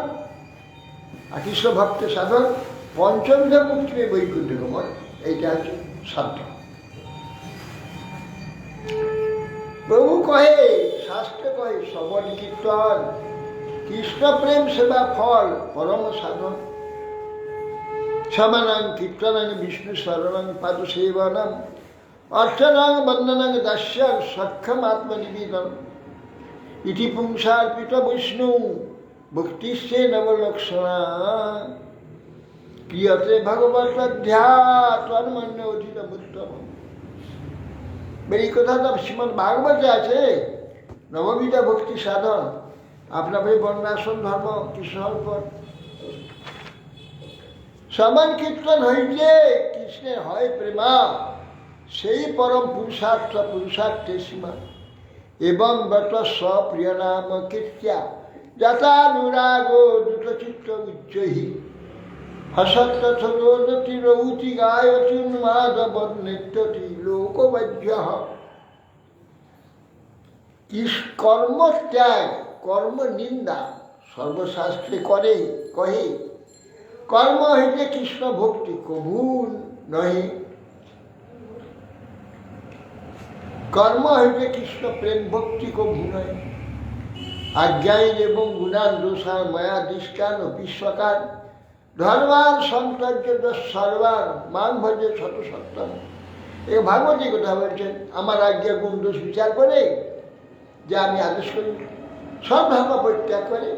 Speaker 1: আর কৃষ্ণ ভক্তের সাধন পঞ্চবিধ মুক্তি বৈকুণ্ঠ গমন, এইটা হচ্ছে সাধ্য। প্রভু কহে, শাস্ত্র কহে, শ্রবণ কীর্তন কৃষ্ণ প্রেম সেবা ফল পরম সাধন। শ্রবণং কীর্তনং বিষ্ণু শরণং পাদ সেবনং অর্চনং বন্দনং দাস্যং সক্ষম আত্মনিবেদন ইতি পুংসার্পিত বিষ্ণু ভক্তিশ্চে নবলক্ষণা ক্রিয়তে ভগবত ধ্যাত্মন্য অধিক উত্তম। এই কথাটা শ্রীমদ্ ভাগবতে আছে, নববিধা ভক্তি সাধন। আপনার ভাই বর্ণাশ্রম ধর্ম কৃষ্ণ অর্পণ। শ্রবণ কীর্তন হইতে কৃষ্ণের হয় প্রেমা, সেই পরম পুরুষার্থে সীমা। এবং ব্রত স্বপ্রিয় নাম কীর্ত্যা যথানুরাগ দ্রুতচিত্ত উচ্চহি হসত্তথোদতি রৌতি গায়তি উন্মাদব নৃত্যতি লোকবাহ্য। কর্মত্যাগ কর্ম নিন্দা সর্বশাস্ত্রে করে কহে, কর্ম হইতে কৃষ্ণ ভক্তি কভু নহে। কর্ম হইতে কৃষ্ণ প্রেম ভক্তি কভু নয়। আজ্ঞায়ীন এবং গুণান দোষার মায়া দৃষ্টান বিশ্বকার ধর্মান সন্তর্য সর্বান মান ভজে শত সত্তম। এ ভাগবতী কথা বলছেন, আমার আজ্ঞা গুণ দোষ বিচার করে যে আমি আদেশ করি সব ধর্ম পরিত্যাগ করে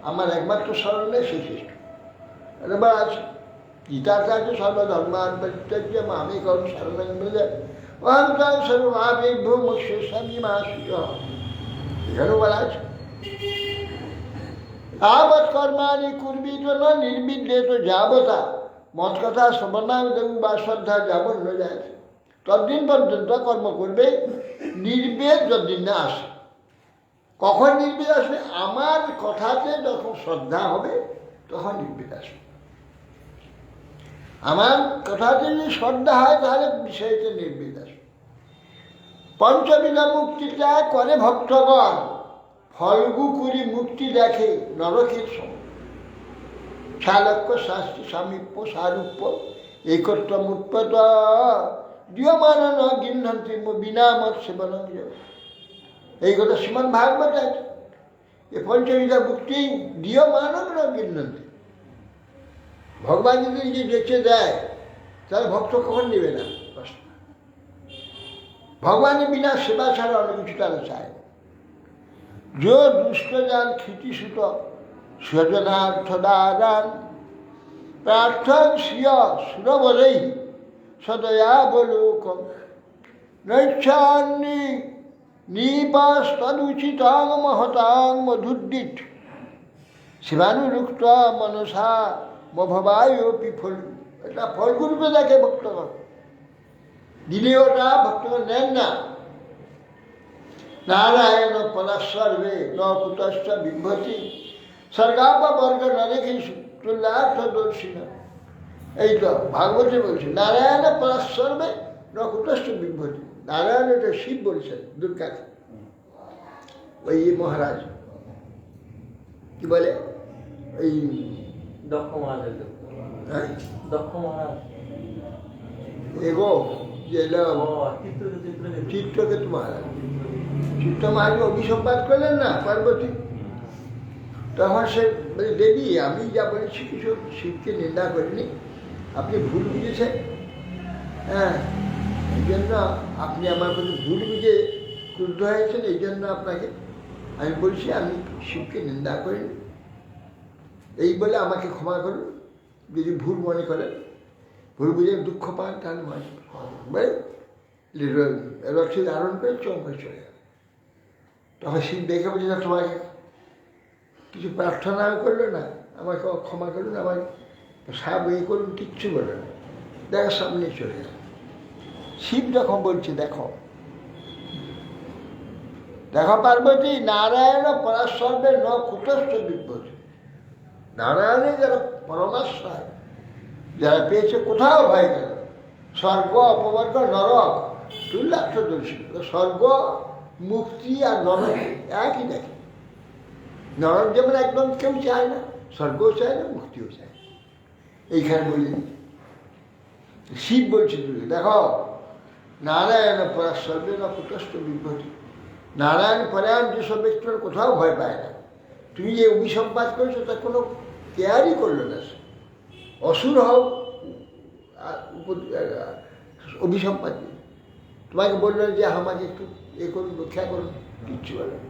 Speaker 1: আমার একমাত্র স্মরণে সে শ্রেষ্ঠ। এবার আছে গীতাতে আছে সর্বধর্মান পরিত্যাজ্য মামেকং শরণং ব্রজ অহং ত্বং সর্বপাপেভ্যো মোক্ষয়িষ্যামি মা শুচঃ। এখানেও বলা আছে তাবৎ কর্মাণি কুর্বীত ন নির্বিদ্যেত যাবতা মত কথা শ্রবণামৃতং বা শ্রদ্ধা যাবন ন যায়। ততদিন পর্যন্ত কর্ম করবে, নির্বেদ যতদিন না আসে। কখন নির্বেদ আসবে? আমার কথাতে যখন শ্রদ্ধা হবে তখন নির্বেদ আসবে। আমার কথাতে যদি শ্রদ্ধা হয় তাহলে বিষয়তে নির্বেদ আসবে। পঞ্চবিধা মুক্তিটা করে ভক্তগণ, ফলগু করি মুক্তি দেখে নরকের সময়। শালক্য শাস্তি সামীপ্য সারূপ্য একত্র মুৎপত দিয়মান গিহ্নন্তি বিনামত সেবন। এই কথা শ্রীমদ্ ভাগবত আছে। এ পঞ্চবিধা মুক্তি দিয়মান গিহ্নন্তি। ভগবান যদি নিজে বেঁচে দেয় তাহলে ভক্ত কখন নেবে না? ভগবানের বিনা সেবা ছাড়া অনেক কিছু তারা চায়। जो दुष्ट जान क्षिति सुत स्वजनार्थदान प्रार्थन श्रिय सुरवरई सदयावलोकम नैच्छान्नि निपास्तदुचितां महतां मधुद्दित शिवानुरुक्त मनसा मभवायोपि फल। এটা ফলগুরুকে দেখে ভক্তগণ, দিলে ওটা ভক্তগণ নেন না। नारायण परासर्वे न कुतश्च बिभ्रति सर्गाप वर्ग नरेखेषु तुल्यार्थदर्शिना। এই তো ভাগবতে বলছে নারায়ণ পরাসর্বে ন কুতশ্চ বিভ্রতি। নারায়ণ এটা শিব বলছেন দুর্গাকে। ওই মহারাজ কি বলে, ওই
Speaker 4: দক্ষ মহারাজ, দক্ষ মহারাজ
Speaker 1: এগো যে চিত্রকেতু মহারাজ। চিত্ত মহারাজ অভিসম্পাদ করলেন না পার্বতী, তখন সে বলে দেবী আমি যা বলেছি কিছু শিবকে নিন্দা করিনি, আপনি ভুল বুঝেছেন। হ্যাঁ, এই জন্য আপনি আমার প্রতি ভুল বুঝে ক্রুদ্ধ হয়েছেন, এই জন্য আপনাকে আমি বলছি আমি শিবকে নিন্দা করিনি। এই বলে আমাকে ক্ষমা করুন, যদি ভুল মনে করেন, ভুল বুঝে দুঃখ পান তাহলে রথে ধারণ করে চমকে চলে গেল। তখন শিব দেখে বলছে না তোমাকে কিছু প্রার্থনা করলো না, আমাকে ক্ষমা করুন, আমার সাপ এ করুন, কিচ্ছু বলে না, দেখার সামনে চলে গেল। শিব যখন বলছে দেখো দেখো পার্বতী নারায়ণ পরাসর্বে ন কুতস্থ বিভ্রতি। নারায়ণের যারা পরমাশ্রয় যারা পেয়েছে কোথাও ভয় গেল, স্বর্গ অপবর্গ নরক তুল্যাক্ষ দর্শী। স্বর্গ মুক্তি আর নরক একই দেখে। নরক যেমন একদম কেউ চায় না, স্বর্গও চায় না, মুক্তিও চায় না। এইখানে বলি শিব বলছে তুমি দেখো, নারায়ণ পরা সর্বে না কুটস্থ বিভ্রতি। নারায়ণ পরায়ণ যেসব ব্যক্তিরা কোথাও ভয় পায় না। তুমি যে অভিসম্পাদ করেছো তার কোনো কেয়ারই করলো না সে। অসুর হোক অভিসম্পাদ নেই। তোমাকে বললো যে আমাকে একটু এ করুন, রক্ষা করুন, কিচ্ছু বলে না।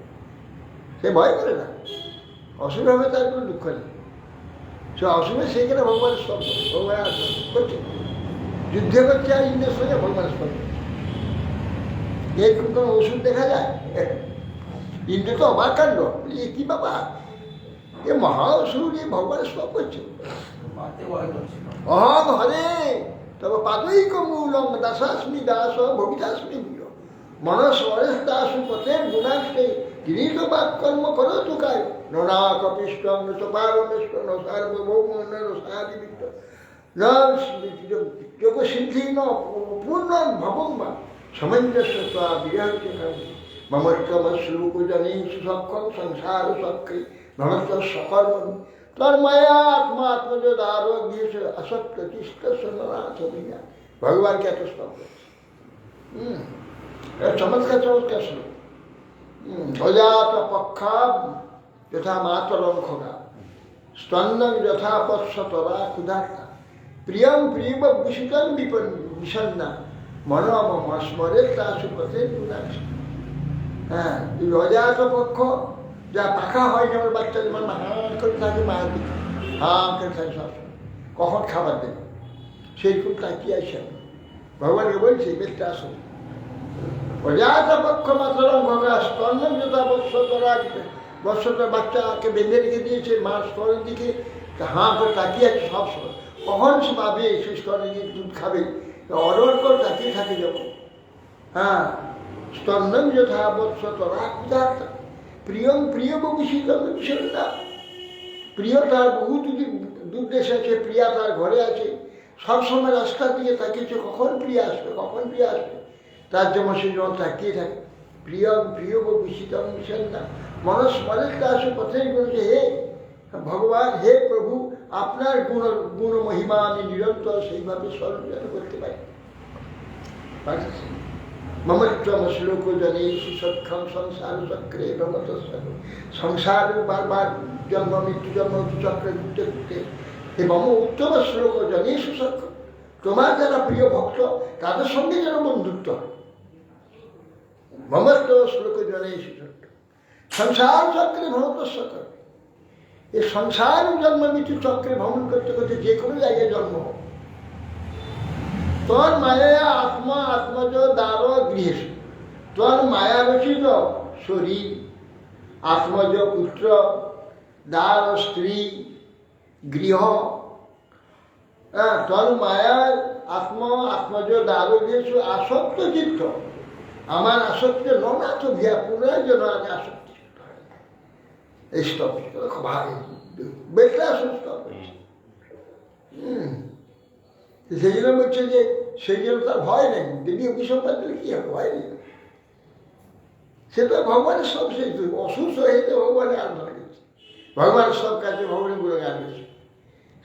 Speaker 1: সে ভয় করে না। অসুর হবে তার কোনো দুঃখ নেই। সে অসুরে সেইখানে ভগবানের স্তব ভগবানের করছে, যুদ্ধ করছে আর ইন্দ্রের সঙ্গে ভগবানের স্তব করছে। এরকম কোনো ওষুধ দেখা যায়? ইন্দ্র তো অবাক কাণ্ড, এ কি বাবা, এ মহা অসুর, এ ভগবানের স্তব করছে। অহং হরে তবে পাদৈক মূলম দাসাস্মি দাস ভবিতাস্মি ভূয় মনস্বরেশ দাসু পথের গুণাশ্রী গিরিত বাদ কর্ম করো তুকায় ননা কপিষ্ট নপারমেষ্ট নসার্বভৌম নসাদিবিষ্ট যোগ সিদ্ধি পূর্ণ ভবং বা সমঞ্জস্য বিরহ্য মমর্কমশ্লুক জনে সুসক্ষম সংসার সক্রি ভগত সকর্ম তোর মায়া আত্মা আত্মযোদ আরোগ্য আসক্ত তিষ্ঠ সোনাথ ভগবানকে এত স্তব করছে। চমৎকার চমৎকার শ্লোক। অজাত পক্ষা যথা মাতরং খোগা স্তন্নং যথা পৎসতরা ক্ষুধার্তা প্রিয়ং প্রিয়ব বিশুতং বিষন্না মনম স্মরে তাসু পথে গুণাক্ষ। হ্যাঁ, অজাত পক্ষ যা পাখা হয়, যেমন বাচ্চা যেমন হাঁ করে থাকে মায়ের দিকে, হাঁ করে থাকে সবসময়, কখন খাবার দেবে সেইরকম তাকিয়ে আসে। ভগবানকে বলছি বেশটা আসুন। অজাত পক্ষ মাতরং খোগা স্তন্নং যথা পৎসতরা বৎসরের বাচ্চাকে বেঁধে রেখে দিয়েছে মার স্তরের দিকে, হাঁ করে তাকিয়ে আছে সবসময়, কখন সে পাবে সেই স্তরে গিয়ে দুধ খাবে, অর্ডার করে তাকিয়ে থাকে যখন। হ্যাঁ, স্তন্নং যথা বৎসতরা ক্ষুধার্তা প্রিয়ং প্রিয় ভীষণ না। প্রিয় তার বহু দূর দেশে আছে, প্রিয়া তার ঘরে আছে, সবসময় রাস্তার দিকে তাকিয়েছে কখন প্রিয়া আসবে, কখন প্রিয়া আসবে, তার যেমন সে যখন তাকিয়ে থাকে। প্রিয়ং প্রিয় ভীষণ না মনস্মরের দাস পথে বলছে, হে ভগবান, হে প্রভু, আপনার গুণ মহিমা আমি নিরন্তর সেইভাবে স্মরণ করতে পারি। মমত্বম শ্লোক জনে সুসক্ষম সংসার চক্রে ভ্রমত সংসার বারবার জন্ম মৃত্যু চক্রে ঘুরতে ঘুরতে হে মম উত্তম শ্লোক জনে সুসক্ষম, তোমার যারা প্রিয় ভক্ত তাদের সঙ্গে যেন বন্ধুত্ব হয়। মমত্ব শ্লোক জনে সুসক্ষম সংসার চক্রে ভ্রমত করে। এই সংসার জন্ম মৃত্যু চক্রে ভ্রমণ করতে করতে যে কোনো জায়গায় জন্ম হোক, তোর মায়া আত্মা আত্মজ দ্বার গৃহেশ, তোর মায়া রচিত শরীর, আত্মজ পুত্র, দ্বার স্ত্রী, গৃহ, তোর মায়ার আত্মা আত্মজ দ্বার গৃহেশ আসক্ত চিত্ত, আমার আসক্ত ননাথ ভিয়া পুনরায় যেন আগে আসক্ত চিত্ত হয়। এই স্তব ভাবে বেটা সুস্থ হয়েছে। সেই জন্য বলছে যে সেই জন্য তার ভয় নেই। দেবী অভিসম্পাদ দিলে কি হবে, ভয় নেই। সে তো ভগবানের সব, সেই অসুস্থ হয়েছে ভগবানের আরাধনা করছে, ভগবানের সব কাজে ভগবানের গুলো গান করছে।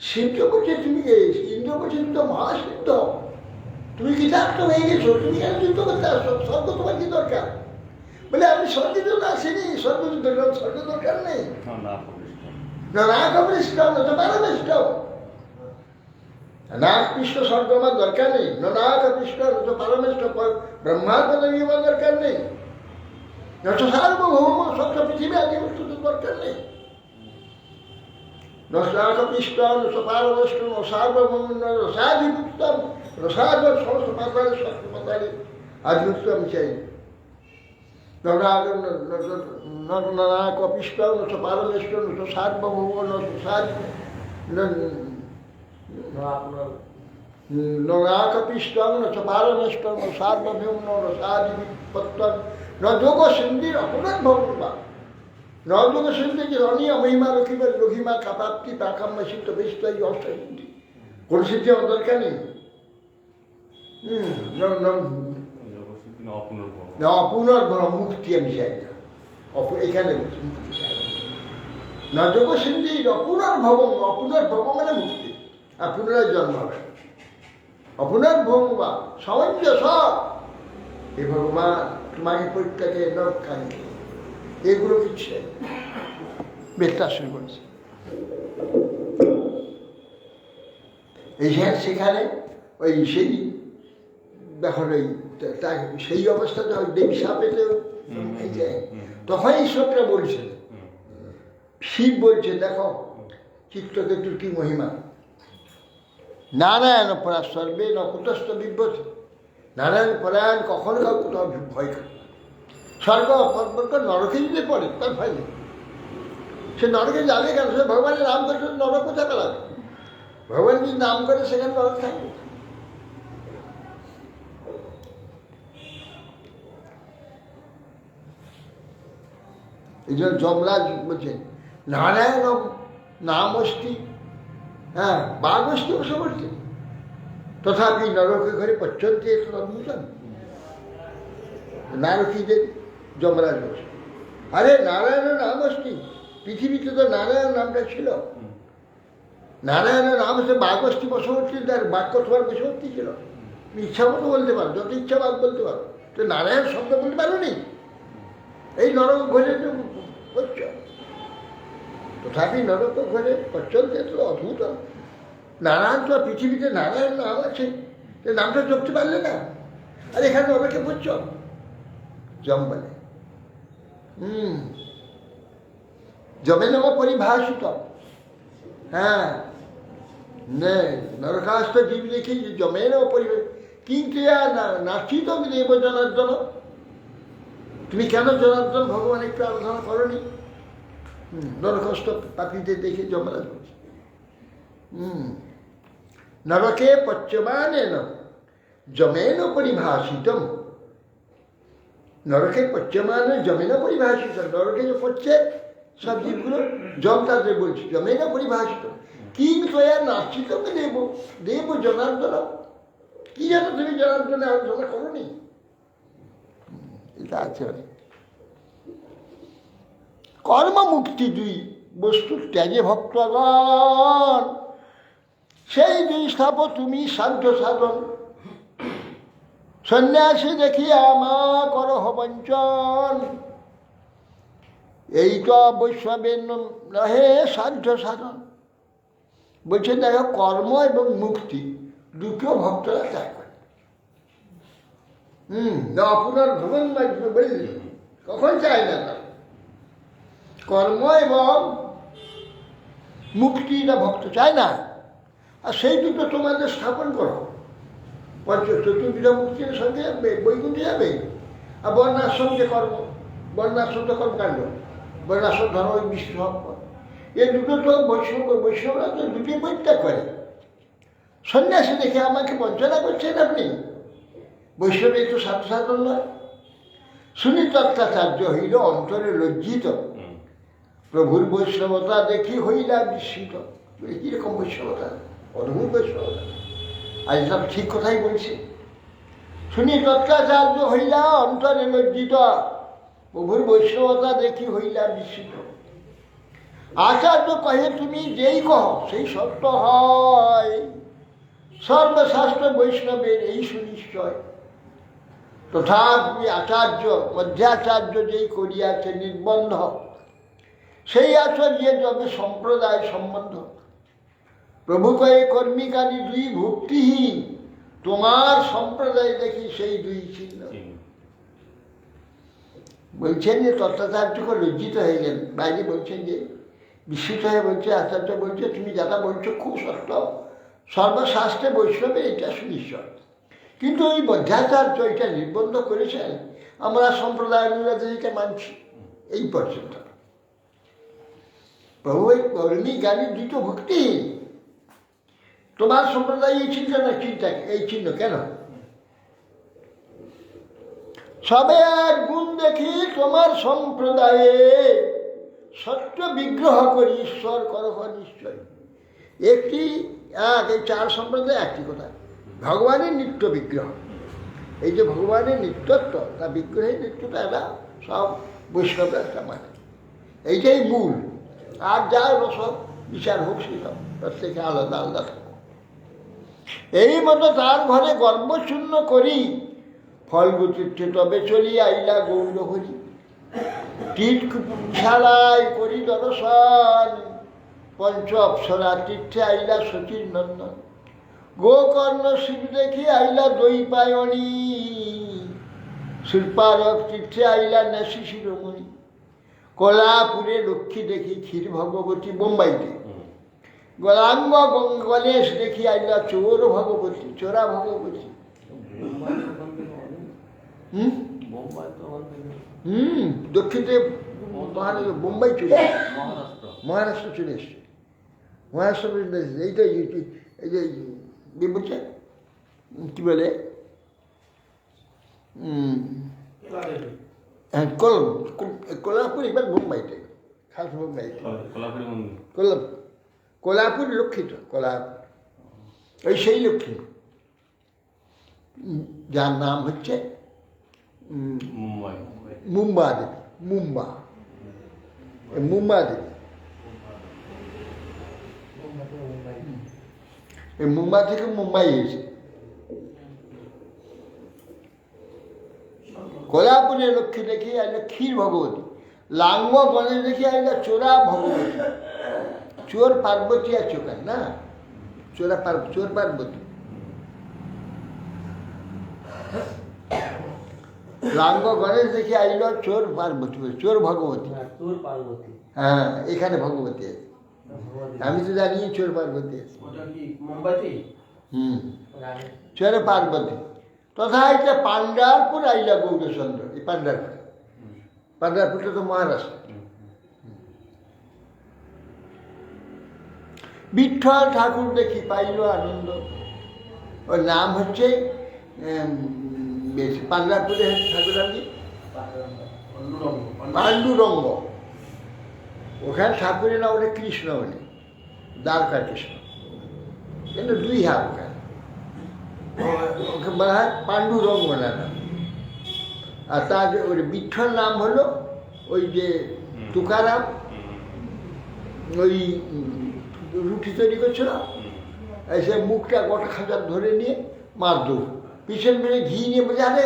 Speaker 1: সিদ্ধ করছে তুমি, ইন্দ্র করছে তুমি তো মহাসিদ্ধ, তুমি কৃতার্থ হয়ে গেছো, তুমি কেন যুদ্ধ করতে আসছো, স্বর্গ তোমার কি দরকার? বলে আমি স্বর্গের জন্য আসিনি, স্বর্গযুদ্ধ স্বর্গ দরকার নেই। না কৃষ্ণ তো পারমেষ্ট, নাক কৃষ্ণ স্বর্গ আমার দরকার নেই, নাক কৃষ্ণ তো পারমেষ্ট ব্রহ্মার পদে আমার দরকার নেই, সার্বভৌম সব পৃথিবী আদি বস্তু তো দরকার নেই। নাক কৃষ্ণ পারমেষ্ট সার্বভৌম রসাধিভুক্তম, রসাদ সমস্ত পাতালে সমস্ত পাতালে আধিভুক্ত আমি চাই। নাক কৃষ্ণ পারমেষ্ট সার্বভৌম নাকপিষ্টং ন পারমেষ্টং সার্বভৌম রসাধিপত্যং ন যোগ সিন্ধির অপরাধ ভগবান ন যোগ সিন্ধি যে রণীয় মহিমা রক্ষিবার লঘিমা কাপাপ্তি প্রাকাম্য সিদ্ধ বেশি অষ্টসিদ্ধি, কোন সিদ্ধি আমার দরকার নেই।
Speaker 3: অপুনর্ভব।
Speaker 1: অপুনর্ভব মুক্তি আমি চাই না। এখানে মুক্তি চাই না। যোগ সিদ্ধি অপুনর্ভব, অপুনর্ভব মানে মুক্তি, আর পুনরায় জন্ম হবে। অপুনর্ভব বা সামঞ্জস্য, হে ভগবান তোমাকে প্রত্যেকে নরকাঙ্ক্ষী, এগুলো কিছু বেদটা শুরু করেছে। সেখানে ওই সেই দেখুন ওই সেই অবস্থাতে দেবী সাপেতে তখন ঈশ্বরটা বলছে, শিব বলছে দেখো চিত্রকেতুর কি মহিমা। নারায়ণ পরা সর্বে নকুতস্থ বিভ্রতি, নারায়ণ পরায়ণ কখনো কাউকে ভয় করে। স্বর্গ পর্বত নরকে যদি পড়ে তার ভয় নেই, সে নরকে যাবে কেন? সে ভগবানের নাম করে নরক কোথায় পেলাবে? ভগবান যদি নাম করে সেখানে নরক থাকবে। এই জন্য যমরাজ বলছেন নারায়ণ নাম অস্তি, হ্যাঁ বাঘ অস্তি বসবর্তী তথাপি নরকে ঘরে পচ্ছন্তি অদ্ভুতম। নারকীদের যমরাজ বলছে আরে নারায়ণের নাম অস্তি, পৃথিবীতে তো নারায়ণ নামটা ছিল। নারায়ণের নাম হচ্ছে বাঘ অস্তি বসবর্তী, তার বাক্য তোমার বসবর্তী ছিল। তুমি ইচ্ছা মতো বলতে পারো, যত ইচ্ছা বাঘ বলতে পারো, তো নারায়ণ শব্দ বলতে পারো নি। এই নরক ঘরে পচ্ছ, তথাপি নরক ঘরে পচ্ছন্তি অদ্ভুত। নারায়ণ তো পৃথিবীতে নারায়ণ নাম আছে, নামটা জপতে পারলে না। আর এখানে নরকে পড়ছ জম বলে জমে নাম পরিভাষিত। হ্যাঁ নরকাস্ত জীব দেখি জমে নাম পরিভাষ কিন্তু নাচিত দেব জনার্দন। তুমি কেন জনার্দন ভগবান একটু আরাধনা করনি? নরকষ্ট পাপীদের দেখে যমরাজ বলছে নরকে পচ্যমানেন যমেন পরিভাষিত। নরকে পচ্যমান যমেন পরিভাষিত, নরকে যে পচ্ছে সব জীবগুলো জম তাদের বলছে যমেন পরিভাষিত। কিন্তু নাচিত দেব দেব জনার্দন। কি জানো তুমি জনার্দনে আলোচনা করনি? এটা আছে কর্মমুক্তি দুই বস্তু ত্যাগে ভক্তগণ, সেই দুই স্থাপ তুমি সাধ্য সাধন। সন্ন্যাসী দেখিয়া মা করহ বঞ্চন, এই তো বৈষ্ণবের নহে সাধ্য সাধন। বলছে দেখো কর্ম এবং মুক্তি দুটো ভক্তরা ত্যাগ করে। আপনার ভ্রমণ বললি কখন চায় না তার কর্ম এবং মুক্তিটা ভক্ত চায় না। আর সেই দুটো তোমাদের স্থাপন করো। চতুর্বিধা মুক্তির সঙ্গে বৈকুণ্ঠে যাবে। আর বর্ণাশ্রম যে কর্ম, বর্ণাশ্রম তো কর্মকাণ্ড, বর্ণাশ্রম ধর্ম বিষ্ণু সম্পদ, এই দুটো তো বৈষ্ণবরা তো দুটোই পরিত্যাগ করে। সন্ন্যাসী দেখে আমাকে বঞ্চনা করছেন আপনি, বৈষ্ণবে একটু সাধন নয়। শুনি তত্ত্বাচার্য হইল অন্তরে লজ্জিত, প্রভুর বৈষ্ণবতা দেখি হইলা বিস্মিত। কিরকম বৈষ্ণবতা, অদ্ভুত বৈষ্ণবতা। আজ সব ঠিক কথাই বলছে। শুনি তত্ত্বাচার্য হইলা অন্তরে লজ্জিত, প্রভুর বৈষ্ণবতা দেখি হইলা বিস্মিত। আচার্য কহে তুমি যেই কহ সেই সত্য হয়, সর্বশাস্ত্র বৈষ্ণবের এই সুনিশ্চয়। তথাপি আচার্য মধ্যাচার্য যেই করিয়াছে নির্বন্ধ, সেই আচার্যে যবে সম্প্রদায় সম্বন্ধ। প্রভু কয়ে কর্মিকারী দুই ভক্তিহীন, তোমার সম্প্রদায় দেখি সেই দুই চিহ্ন। বলছেন যে তত্ত্বাচার্যকে লজ্জিত হয়ে গেলেন, বাইরে বলছেন যে বিস্মিত হয়ে বলছে, আচার্য বলছে তুমি যেটা বলছো খুব সত্য, সর্বশাস্ত্রে বৈষ্ণবের এটা সুনিশ্চয়। কিন্তু ওই মধ্যাচার্য এটা নির্বন্ধ করেছেন, আমরা সম্প্রদায় অনুরাধে এটা মানছি এই পর্যন্ত। প্রভু এই কর্মী জ্ঞানী দুটো ভক্তি, তোমার সম্প্রদায় এই চিন্তা না, চিন্তা এই চিহ্ন কেন? সবে এক গুণ দেখি তোমার সম্প্রদায়ে, সত্য বিগ্রহ করি ঈশ্বর করহ নিশ্চয়। একটি এক এই চার সম্প্রদায় একটি কথা, ভগবানের নিত্য বিগ্রহ। এই যে ভগবানের নিত্যত্ব, তা বিগ্রহের নিত্যতা এটা সব বৈষ্ণবরা একটা মানে, এইটাই মূল। আর যা রস বিচার হোক সেসব প্রত্যেকে আলাদা আলাদা থাকো। এই মতো তার ঘরে গর্বশূন্য করি, ফলগুতির্থে তবে চলি আইলা গৌর হরি। তীর্থ শালায় করি দর্শন, পঞ্চ অপ্সরা তীর্থে আইলা সতীর নন্দন। গোকর্ণ শিব দেখি আইলা দৈপায়নী, শিল্পারক তীর্থে আইলা নেশি শিরোমণি। কোলাপুরে লক্ষ্মী দেখি ক্ষীর ভগবতী, বোম্বাইতে। গলাঙ্গ গণেশ দেখি আইলা চোর ভগবতী, চোরা ভগবতী।
Speaker 3: বোম্বাই তো ওখান থেকে
Speaker 1: দক্ষিণে বোম্বাই চলে এসছে,
Speaker 3: মহারাষ্ট্র।
Speaker 1: মহারাষ্ট্র চলে এসছে, মহারাষ্ট্র চলে এসছে। এইটা এই যে ইয়ে বলছে কী বলে, হ্যাঁ কোলাপুর, এবার বোম্বাইতে, খাস বোম্বাইতে।
Speaker 3: কোলাপুরি মন্দির।
Speaker 1: কোলাপুর লক্ষ্মী তো, কোলাপুর ওই সেই লক্ষ্মী, যার নাম হচ্ছে
Speaker 3: মুম্বাই।
Speaker 1: মুম্বা দেবী, মুম্বা দেবী। এই মুম্বাই থেকে মুম্বাই হয়েছে। কোলাপুরে লক্ষ্মী দেখি আইলা ক্ষীর ভগবতী, লাঙ্গ গণেশ দেখি আইলা চোরা ভগবতী। চোর পার্বতী আছে ওখানে না, চোর পার্বতী। লাঙ্গ গণেশ দেখি আইল চোর পার্বতী, চোর ভগবতী।
Speaker 4: চোর পার্বতী,
Speaker 1: হ্যাঁ, এখানে ভগবতী আছে, আমি তো জানি চোর পার্বতী আছে।
Speaker 4: ওটা কি মুম্বাইতে?
Speaker 1: চোর পার্বতী। তথা এটা পাণ্ডারপুর আইলা গৌরচন্দ্র, এই পাণ্ডারপুর, পাণ্ডারপুরটা তো মহারাষ্ট্র। বিঠ্ঠল ঠাকুর দেখি পাইল আনন্দ, ওর নাম হচ্ছে পাণ্ডারপুরে ঠাকুর আর কি পাণ্ডুরঙ্গ। ওখানে ঠাকুরের নাম ওটা কৃষ্ণ বলে, দ্বারকা কৃষ্ণ, কিন্তু দুই হাত ওখানে, ওকে বলা হয় পাণ্ডুরঙ্গ নাম। আর তার ওই বিঠ্ঠল নাম হলো ওই যে তুকারাম ওই রুটি তৈরি করছিল, এসে মুখটা গোটা খাঁচার ধরে নিয়ে মারধর, পিছন মেরে ঘি নিয়ে বলছে আরে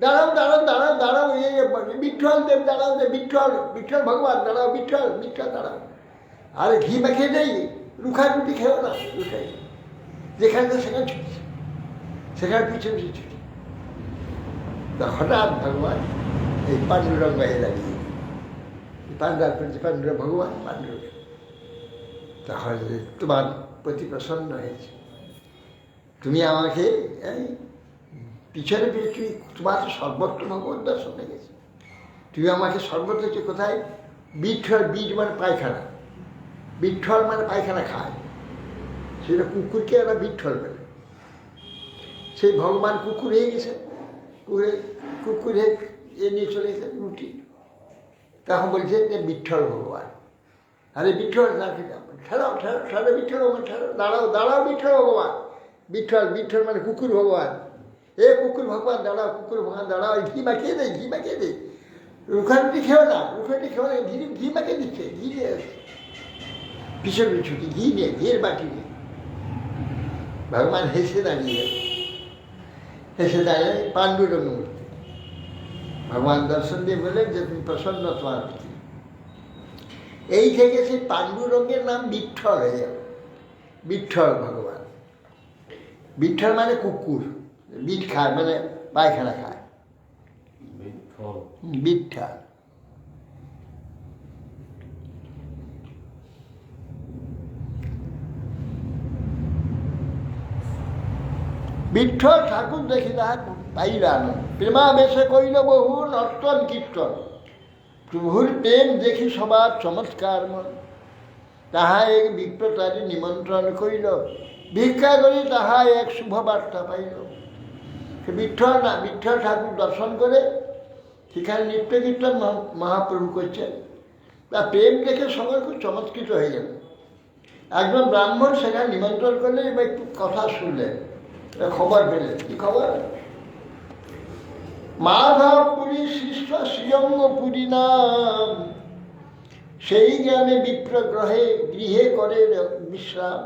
Speaker 1: দাঁড়াও দাঁড়াও দাঁড়াও দাঁড়াও, বিঠ্ঠল দেব দাঁড়াও, বিঠ্ঠল বিঠ্ঠল ভগবান দাঁড়াও, বিঠ্ঠল বিঠ্ঠল দাঁড়াও। আরে ঘি মেখে নেই, রুখা রুটি খেও না, রুখাই যেখানে সেখানে ছুটছে, সেখানে পিছনে ছুটছে। তা হঠাৎ ভগবান এই পাণ্ডুরঙ্গ হয়ে দাঁড়িয়ে, পাণ্ডুর ভগবান পাণ্ডুর, তাহলে তোমার প্রতি প্রসন্ন হয়েছে, তুমি আমাকে এই পিছনে তুমি, তোমার তো সর্বত্র ভগবত দর্শন হয়ে গেছে, তুমি আমাকে সর্বত্র হচ্ছে কোথায়, বিঠ্ঠল, বীজ মানে পায়খানা, বিঠ্ঠল মানে পায়খানা খায়, সেটা কুকুরকে ওরা বিঠ্ঠল বলে। সেই ভগবান কুকুর হয়ে গেছে, কুকুরে এ নিয়ে চলে গেছে রুটি, তখন বলছে যে বিঠ্ঠল ভগবান। আরে বিঠ্ঠল ঠেলাও ঠেলাও ঠেলো বিঠ্ঠল ভগবান, ঠেলো দাঁড়াও দাঁড়াও বিঠ্ঠল ভগবান, বিঠ্ঠল বিঠ্ঠল মানে কুকুর ভগবান, এ কুকুর ভগবান দাঁড়াও, কুকুর ভগবান দাঁড়াও, ঘি মাখিয়ে দেয়, ঘি মাখিয়ে দেয়, রুটি খেও না, রুটি খেও না, ঘি মাখিয়ে দিচ্ছে, ঘি দিয়ে পিছনে ছুটি, ঘি নিয়ে, ঘিয়ের বাটি নিয়ে ভগবান হেসে দাঁড়িয়ে, হেসে দাঁড়িয়ে পাণ্ডুরঙ্গ মূর্তি, ভগবান দর্শন দিয়ে বললেন যে তুমি প্রসন্ন তোমার প্রতি। এই থেকে সেই পাণ্ডুরঙ্গের নাম বিঠ্ঠল হয়ে যাবে, বিঠ্ঠল ভগবান। বিঠ্ঠল মানে কুকুর, বিট খায় মানে পায়খানা খায়, বিঠ্ঠল। বিঠ্ঠল ঠাকুর দেখি তাহার পাইল আনন্দ, প্রেমাবেশে কইল বহু নর্তন কীর্তন, প্রভুর প্রেম দেখি সবার চমৎকার মন, তাহা এক বিপ্রতারী নিমন্ত্রণ করিল, ভিক্ষা করি তাহা এক শুভ বার্তা পাইল। সে বিঠ্ঠল না, বিঠ্ঠল ঠাকুর দর্শন করে সেখানে নিত্য কীর্তন মহাপ্রভু করছেন, তা প্রেম দেখে সবাই খুব চমৎকৃত হয়ে গেল। একজন ব্রাহ্মণ সেখানে নিমন্ত্রণ করলেন এবং একটু কথা শুনলেন, খবর পেলেন, কি খবর? মাধবপুরী শিষ্য শ্রীরঙ্গপুরী নাম, সেই গ্রামে বিপ্রগ্রহে গৃহে করে বিশ্রাম।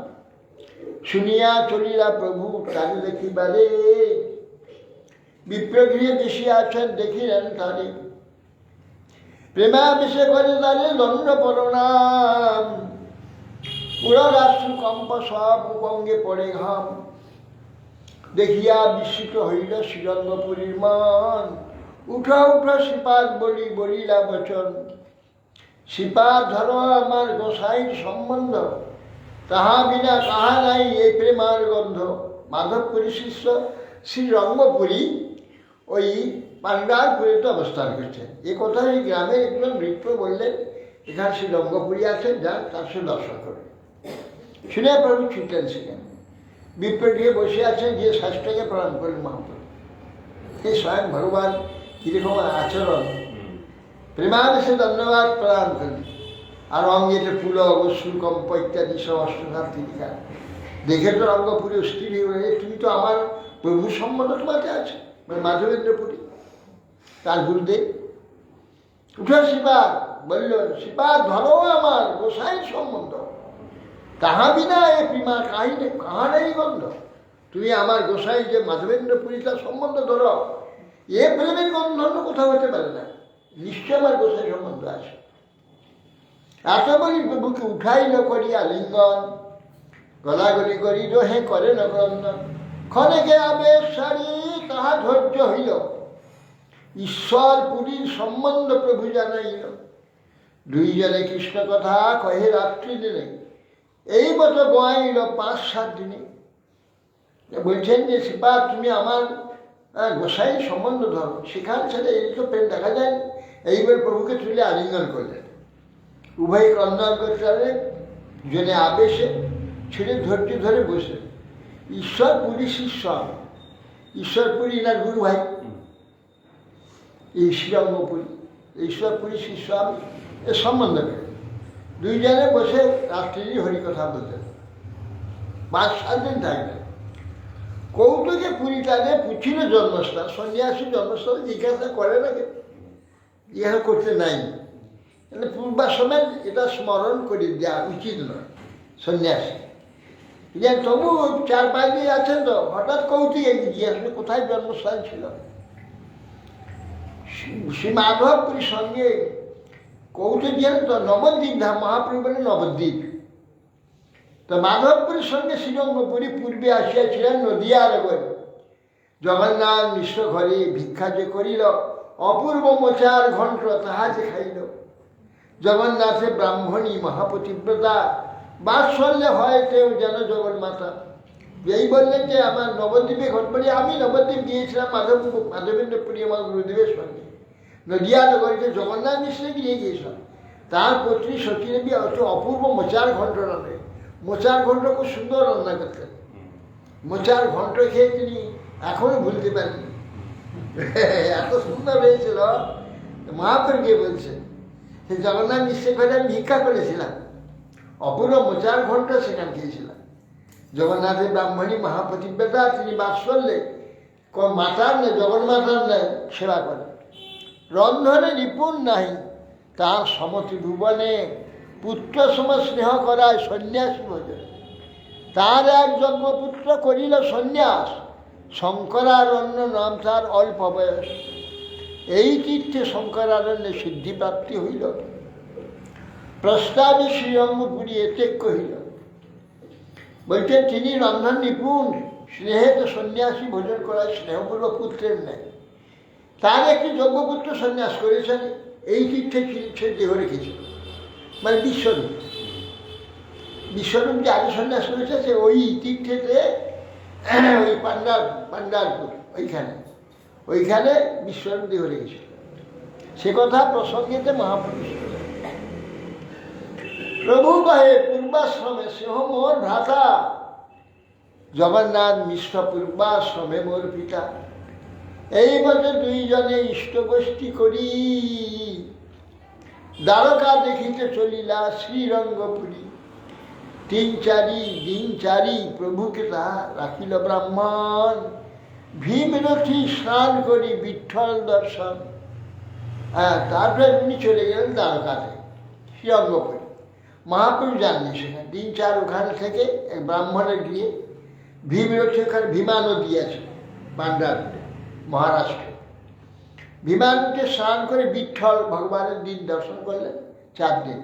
Speaker 1: শুনিয়া চলিলা প্রভু তারে দেখিবারে, বিপ্রগৃহে বসিয়া আছেন দেখিলেন তারে। প্রেমাবেশে করে তারে দণ্ড প্রণাম, পুররাশ্রু কম্প সব অঙ্গে পড়ে ঘাম। দেখিয়া বিস্মিত হইল শ্রীরঙ্গপুরীর মন, উঠা উঠা শ্রীপাদ বলি বলিলা বচন। শ্রীপাদ ধরো আমার গোসাইর সম্বন্ধ, তাহা বিনা কাহা নাই এই প্রেমার গন্ধ। মাধবপুরী শিষ্য শ্রীরঙ্গপুরী ওই পাণ্ডারপুরীতে অবস্থান করছেন। এ কথা এই গ্রামের একজন বৃক্ষ বললেন, এখানে শ্রীরঙ্গপুরী আছেন, যান তার সে দর্শন করবে। শুনে প্রভু ছুটলেন সেখানে, বিপ্র গিয়ে বসে আছেন, গিয়ে শাস্ত্রকে প্রণাম করলেন মহাপ্রভু। এই স্বয়ং ভগবান কীরকম আচরণ, প্রেমাবেশে ধন্যবাদ প্রদান করলেন। আর অঙ্গেতে ফুল অবশ্যুর কম্প ইত্যাদি সব অষ্টধার তিরিকা দেখে তো রঙ্গপুরী অস্থির হয়ে বলে, তুমি তো আমার প্রভু সম্বন্ধ তোমাতে আছে, মানে মাধবেন্দ্রপুরী তার গুরুদেব। উঠে শ্রীপাদ বলল, শ্রীপাদ ধরো আমার গোসাইর সম্বন্ধ, তাহা বিনা এ প্রেমা কাহিনী কাহা নেই গন্ধ। তুমি আমার গোসাই যে মাধবেন্দ্রপুরী তার সম্বন্ধ ধরো, এ প্রেমের গন্ধ অন্য কোথাও হতে পারে না, নিশ্চয় আমার গোসাই সম্বন্ধ আছে। এত বলি প্রভুকে উঠাইল করিয়া লিঙ্গন, গলাগলি করি রহে করে নগন্দন। ক্ষণেকে আবেশ সারি তাহা ধৈর্য হইল, ঈশ্বর পুরীর সম্বন্ধ প্রভু জানাইল। দুইজনে কৃষ্ণ কথা কহে রাত্রি দিনে, এই মতো গোয়াইল 5-7 দিনে। বলছেন যে শ্রীপাদ তুমি আমার গোসাই সম্বন্ধ ধরো, সেখান ছেড়ে এই তো প্রেম দেখা যায়। এইবার প্রভুকে তুলে আলিঙ্গন করলেন, উভয় ক্রন্দন করে জনে আবেশে ছেড়ে ধৈর্য ধরে বসে। ঈশ্বর পুরী শিষ্য, ঈশ্বরপুরী ইনার গুরু ভাই, এই শ্রীরঙ্গপুরী ঈশ্বরপুরী শিষ্য আমি, এ সম্বন্ধ করে দুইজনে বসে রাত্রি হরিকথা বলতেন। 5-7 দিন থাকবেন। কৌতুকে পুরী তাদের পুছিল জন্মস্থান, সন্ন্যাসী জন্মস্থান জিজ্ঞাসা করে না, জিজ্ঞাসা করতে নাই। পূর্বাশ্রমের এটা স্মরণ করে দেওয়া উচিত নয় সন্ন্যাসী। তবু 4-5 দিন আছেন তো হঠাৎ কৌতুকে জিজ্ঞাসা কোথায় জন্মস্থান ছিল। শ্রী মাধবপুরীর সঙ্গে কৌতুক জানেন তো নবদ্বীপ ধাম, মহাপ্রভু বলে নবদ্বীপ। তো মাধবপুরীর সঙ্গে শ্রীরঙ্গপুরী পূর্বে আসিয়াছিলেন নদিয়ার গড়ে। জগন্নাথ মিশ্র ঘরে ভিক্ষা যে করিল, অপূর্ব মোচার ঘণ্ট তাহা যে খাইল। জগন্নাথে ব্রাহ্মণী মহাপতিব্রতা, বাৎসল্যে হয় কেউ যেন জগন্মাতা। এই বললেন যে আমার নবদ্বীপে ঘটপড়ি, আমি নবদ্বীপ গিয়েছিলাম মাধবেন্দ্রপুরী আমার গুরুদেবের সঙ্গে। নদিয়া নগরীতে জগন্নাথ মিশ্রে গিয়ে গিয়েছিলাম। তার পত্নী সতীদেবী হচ্ছে অপূর্ব মোচার ঘণ্ট রান্না, মোচার ঘণ্ট খুব সুন্দর রান্না করতেন। মোচার ঘণ্ট খেয়ে তিনি এখনো ভুলতে পারেননি, এত সুন্দর হয়েছিল। মহাপ্রভুকে বলছে সে জগন্নাথ মিশ্রে ঘরে আমি ভিক্ষা করেছিলাম, অপূর্ব মোচার ঘণ্ট সেখানে খেয়েছিলাম। জগন্নাথের ব্রাহ্মণী মহাপতিব্রতা, তিনি বাৎসল্যে মাতার নেই জগন্মাতার নেই সেবা করেন। রন্ধনে নিপুণ নাহি তার সমতি ভুবনে, পুত্র সম স্নেহ করায় সন্ন্যাসী ভোজন। তার এক যজ্ঞপুত্র করিল সন্ন্যাস, শঙ্করারণ্য নাম তার অল্প বয়স। এই তীর্থে শঙ্করারণ্যে সিদ্ধিপ্রাপ্তি হইল, প্রস্তাবে শ্রীরঙ্গপুরী এতে কহিল। বলছেন তিনি রন্ধন নিপুণ, স্নেহে তো সন্ন্যাসী ভোজন করায় স্নেহপূর্বক পুত্রের নেয়। তার একটি যজ্ঞপুত্র সন্ন্যাস করেছেন, এই তীর্থে সে দেহ রেখেছিল, মানে বিশ্বরূপ। বিশ্বরূপ যে আগে সন্ন্যাস করেছে সে ওই তীর্থেতে, ওই পাণ্ডারপুর ওইখানে বিশ্বরূপ দেহ রেখেছিল। সে কথা প্রসঙ্গেতে মহাপুরুষ প্রভু কহে পূর্বাশ্রমে সেহ মোর ভ্রাতা, জগন্নাথ মিশ্র পূর্বাশ্রমে মোর পিতা। এই মতে দুইজনে ইষ্টগোষ্ঠী করি, দ্বারকা দেখিতে চলিলা শ্রীরঙ্গপুরী। দিন চারি প্রভুকে তাহা রাখিল ব্রাহ্মণ। ভীমরথী স্নান করি বিঠল দর্শন। হ্যাঁ, তারপরে উনি চলে গেলেন দ্বারকাতে শ্রীঅঙ্গ করে। মহাপ্রভু যাননি সেখানে, দিন চার ওখানে থেকে এক ব্রাহ্মণে গিয়ে ভীমরথী, ওখানে ভীমা নদী আছে বান্দ্রাতে মহারাষ্ট্রে। ভীমা নদীতে স্নান করে বিঠল ভগবানের দিন দর্শন করলেন 4 দিন।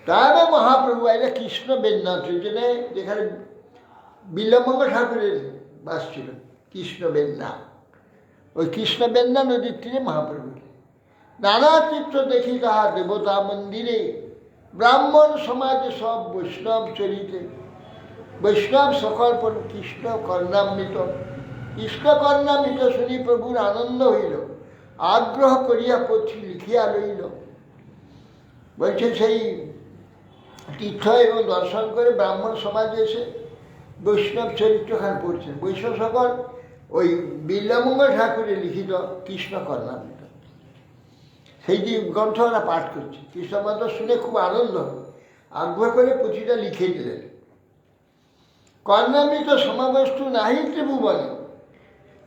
Speaker 1: তারপরে মহাপ্রভু এরা কৃষ্ণ বেদনাথ যেখানে বিল্বমঙ্গ ঠাকুরের বাস ছিল, কৃষ্ণ বেদনা, ওই কৃষ্ণ বেদনা নদীর তীরে মহাপ্রভু। নানা চিত্র দেখি তাহা দেবতা মন্দিরে, ব্রাহ্মণ সমাজে সব বৈষ্ণব চরিতে। বৈষ্ণব সকল কৃষ্ণ কর্ণামৃত। কৃষ্ণ কর্ণামৃত শুনি প্রভুর আনন্দ হইল, আগ্রহ করিয়া পুঁথি লিখিয়া লইল। বলছে সেই তীর্থ এবং দর্শন করে ব্রাহ্মণ সমাজে এসে বৈষ্ণব চরিত্রখান পড়ছেন। বৈষ্ণব সকল ওই বিল্বমঙ্গ ঠাকুরের লিখিত কৃষ্ণ কর্ণামৃত, সেই যে গ্রন্থ ওরা পাঠ করছে। কৃষ্ণমন্ত্র শুনে খুব আনন্দ হয়, আগ্রহ করে পুঁথিটা লিখে দিলেন। কর্ণামৃত সমাবস্তু নাহি ত্রিভুবনে,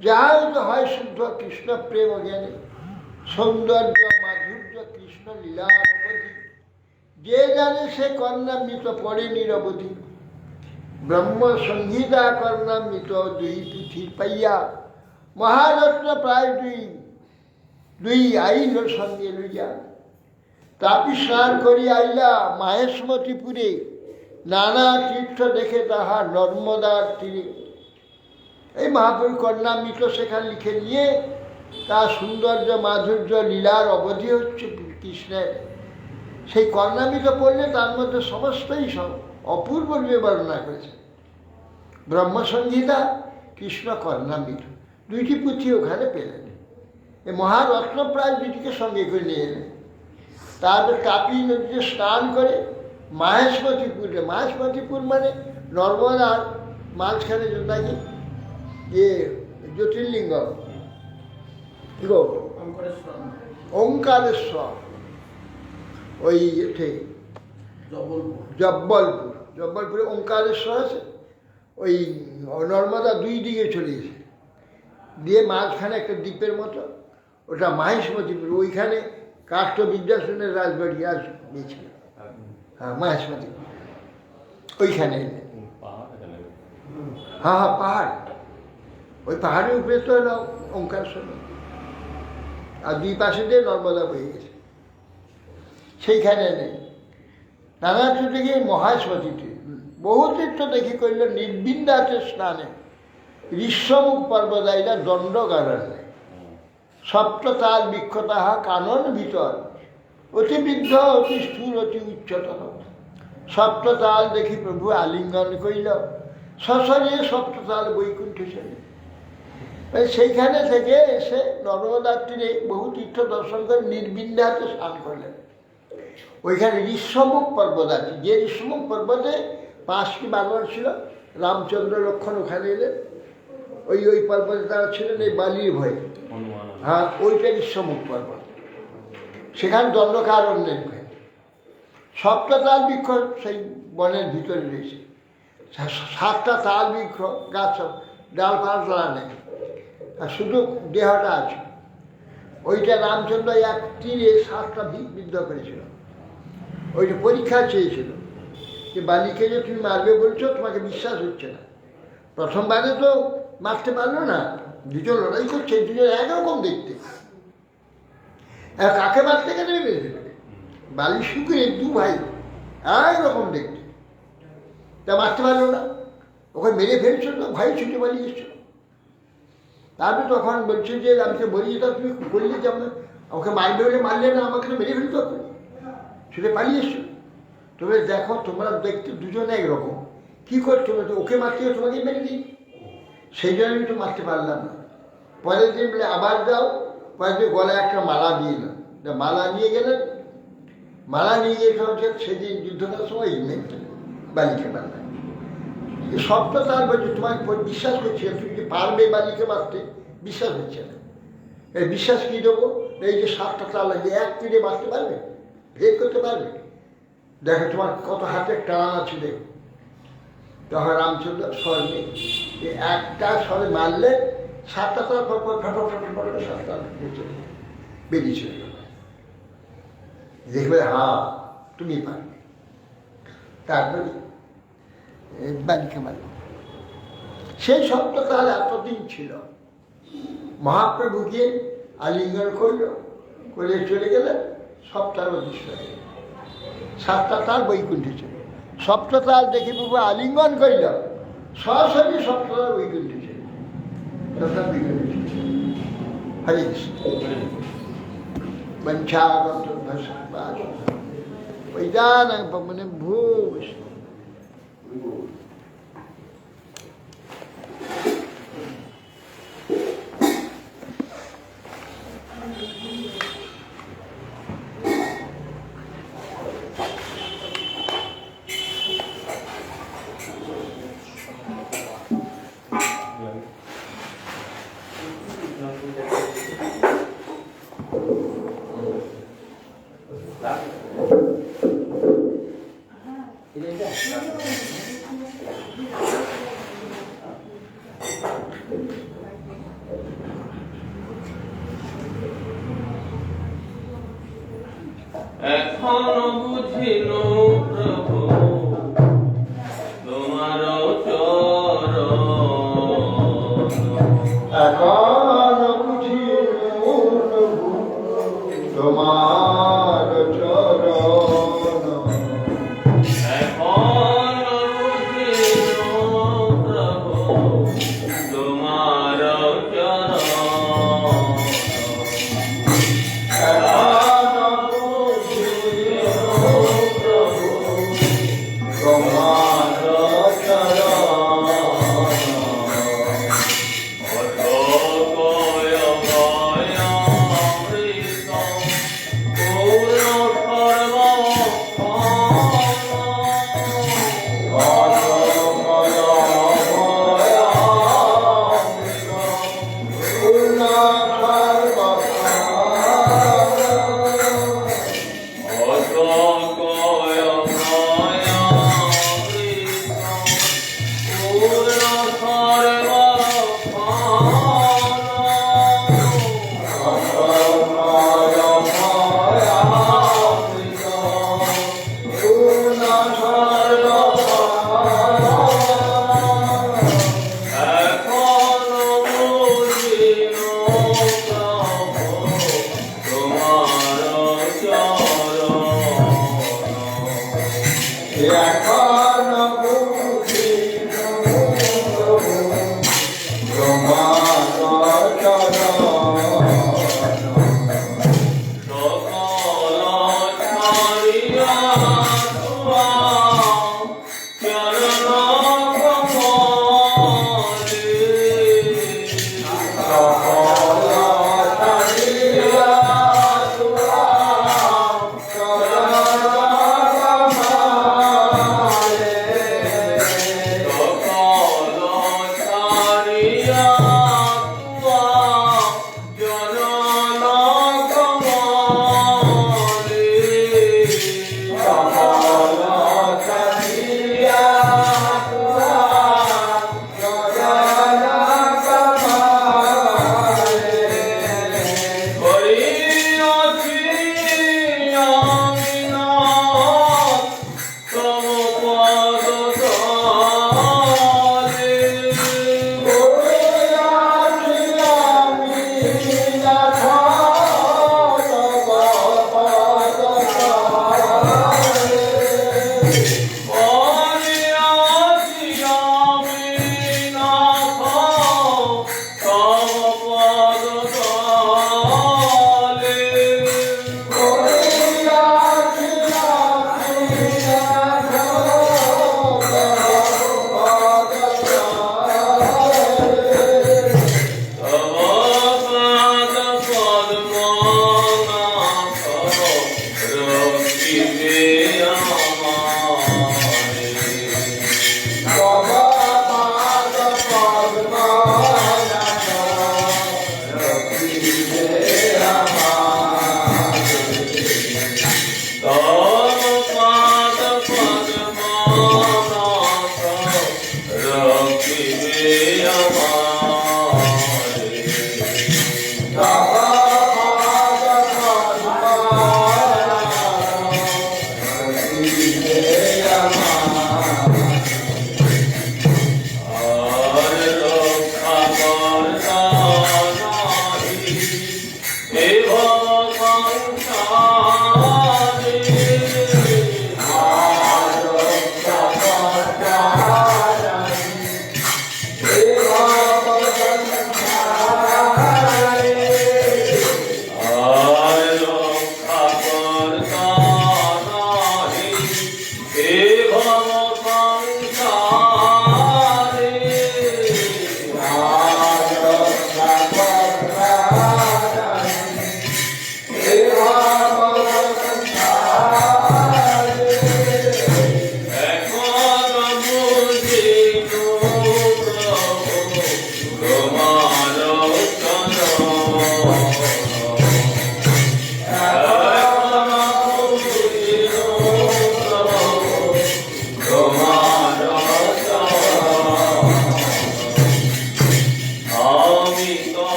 Speaker 1: যাহা হয় শুদ্ধ কৃষ্ণ প্রেম জ্ঞানে। সৌন্দর্য মাধুর্য কৃষ্ণ লীলার অবধি, যে জানে সে কর্ণামৃত পড়ে নিরবধি। ব্রহ্ম সংহিতা কর্ণামৃত 2 পুঁথি পাইয়া, মহারত্ন প্রায় দুই আইল সঙ্গে লইয়া। তাপি স্নান করি আইলা মাহেশমতিপুরে, নানা তীর্থ দেখে তাহা নর্মদার তীরে। এই মহাপ্রভু কর্ণামৃত সেখানে লিখে নিয়ে তার সৌন্দর্য মাধুর্য লীলার অবধি হচ্ছে কৃষ্ণের। সেই কর্ণামৃত পড়লে তার মধ্যে সমস্তই অপূর্ব রূপে বর্ণনা করেছে। ব্রহ্মসংহিতা কৃষ্ণ কর্ণামৃত 2টি পুঁথি ওখানে পেলেন। এই মহারত্ন প্রায় 2টিকে সঙ্গে করে নিয়ে এলেন। তারপর তাপি নদীতে স্নান করে মাহেশমতিপুরে, মাহেশমতিপুর মানে নর্মদার মাঝখানে নাকি যে জ্যোতির্লিঙ্গ ওঙ্কারেশ্বর, ওই এতে জব্বলপুরে ওঙ্কারেশ্বর আছে। ওই নর্মদা 2 দিকে চলে গেছে, দিয়ে মাঝখানে একটা দ্বীপের মতো, ওটা মাহেশমতিপুর। ওইখানে কাষ্ঠ বিদ্যাসনের রাজবাড়ি আজ গিয়েছিল। হ্যাঁ, মাহেশমতিপুর ওইখানে। হ্যাঁ, পাহাড়, ওই পাহাড়ের উপরে তো হলো ওঙ্কারেশ্বর, আর 2 পাশে দিয়ে নর্মদা বয়ে গেছে, সেইখানে নেই। নানা তীর্থ গিয়ে মহাসমতিতে বহু তীর্থ দেখি করিল নির্বিন্দাতে স্নানে। ঋষ্যমুখ পর্বদাইরা দণ্ডকারণ্যে, সপ্ততাল বৃক্ষ তাহা কানন ভিতর। অতি বৃদ্ধ অতি স্থূল অতি উচ্চতর। সপ্ততাল দেখি প্রভু আলিঙ্গন করিল, সশরীরে সপ্ততাল বৈকুণ্ঠ চলে। সেইখানে থেকে এসে নর্মদার তীরে বহু তীর্থ দর্শন করে নির্বিন্দাতে স্নান করলেন। ওইখানে ঋষ্যমুখ পর্বত আছে, যে ঋষ্যমুখ পর্বতে 5টি বানর ছিল। রামচন্দ্র লক্ষণ ওখানে এলেন, ওই পর্বতে তারা ছিলেন এই বালির ভয়ে। হ্যাঁ, ওইটা ঋষ্যমুখ পর্বত, সেখানে দণ্ডকারণ্যের ভয়ে। সপ্ততাল বৃক্ষ সেই বনের ভিতরে রয়েছে। 7টা তাল বৃক্ষ গাছ, ডালপালা নেই, আর শুধু দেহটা আছে। ওইটা রামচন্দ্র এক তীরে 7টা বিদ্ধ করেছিল। ওইটা পরীক্ষা চেয়েছিল যে বালিকে যে তুমি মারবে বলছো, তোমাকে বিশ্বাস হচ্ছে না। প্রথমবারে তো মারতে পারলো না, 2জন লড়াই করছে, 2জন একরকম দেখতে। কাকে মারতে গেলে বালি শুকিয়ে 2 ভাই একরকম দেখতে, তা মারতে পারলো না। ওকে মেরে ফেলছো, তো ভাই ছুটে পালিয়ে এসছো। তারপরে তখন বলছে যে আমি তো বলি যেটা তুমি বললে যে ওকে মারবে বলে মারলে না, আমাকে তো মেরে ফেলতে হবে, ছুটে পালিয়ে এসছো। তবে দেখো তোমরা দেখতে 2জন একরকম, কী করছো? ওকে মারতে হবে, তোমাকে মেরে দিই। সেই জন্য আমি তো মারতে পারলাম না। পরের দিন বলে আবার যাও, পরের দিন গলায় একটা মালা দিয়ে এলাম। মালা নিয়ে গেলেন, মালা নিয়ে গিয়ে সেদিন যুদ্ধটার সময় বালিকে মারলাম। সবটা তার বলছে তোমাকে বিশ্বাস করছি না, তুমি যে পারবে বালিকে মারতে, বিশ্বাস হচ্ছে না। এই বিশ্বাস কী দেবো? এই যে 7টা তাল আছে, 1 তীরে মারতে পারবে, ভেদ করতে পারবে? দেখো তোমার কত হাতে টান আছে দেখো। তখন রামচন্দ্র স্বর নেই, একটা স্বরে মারলে 7টা তার ফটফট 7টা বেরিয়ে চলে গেল। দেখবে হ্যাঁ তুমি পারবে। তারপরে বালিকা মারল। সেই শব্দ তার এতদিন ছিল। মহাপ্রভুকে আলিঙ্গন করলো, করে চলে গেলেন, সপ্তাহ অদৃশ্য হয়ে গেল। 7টা তার বৈকুণ্ঠে ছিল। সপ্ততাল দেখে প্রভু আলিঙ্গন করিল, সরাসরি সপ্ততাল বৈকুণ্ঠে ছিল। হরে কৃষ্ণ। বঞ্চাগত বৈদান মানে ভূষ।
Speaker 3: এখনো বুঝিল প্রভু তোমার চরণ,
Speaker 1: এখন বুঝিল প্রভু তোমার চরণ,
Speaker 3: এখনো বুঝিল প্রভু তোমার চরণ,
Speaker 1: এখন বুঝিল প্রভু Oh,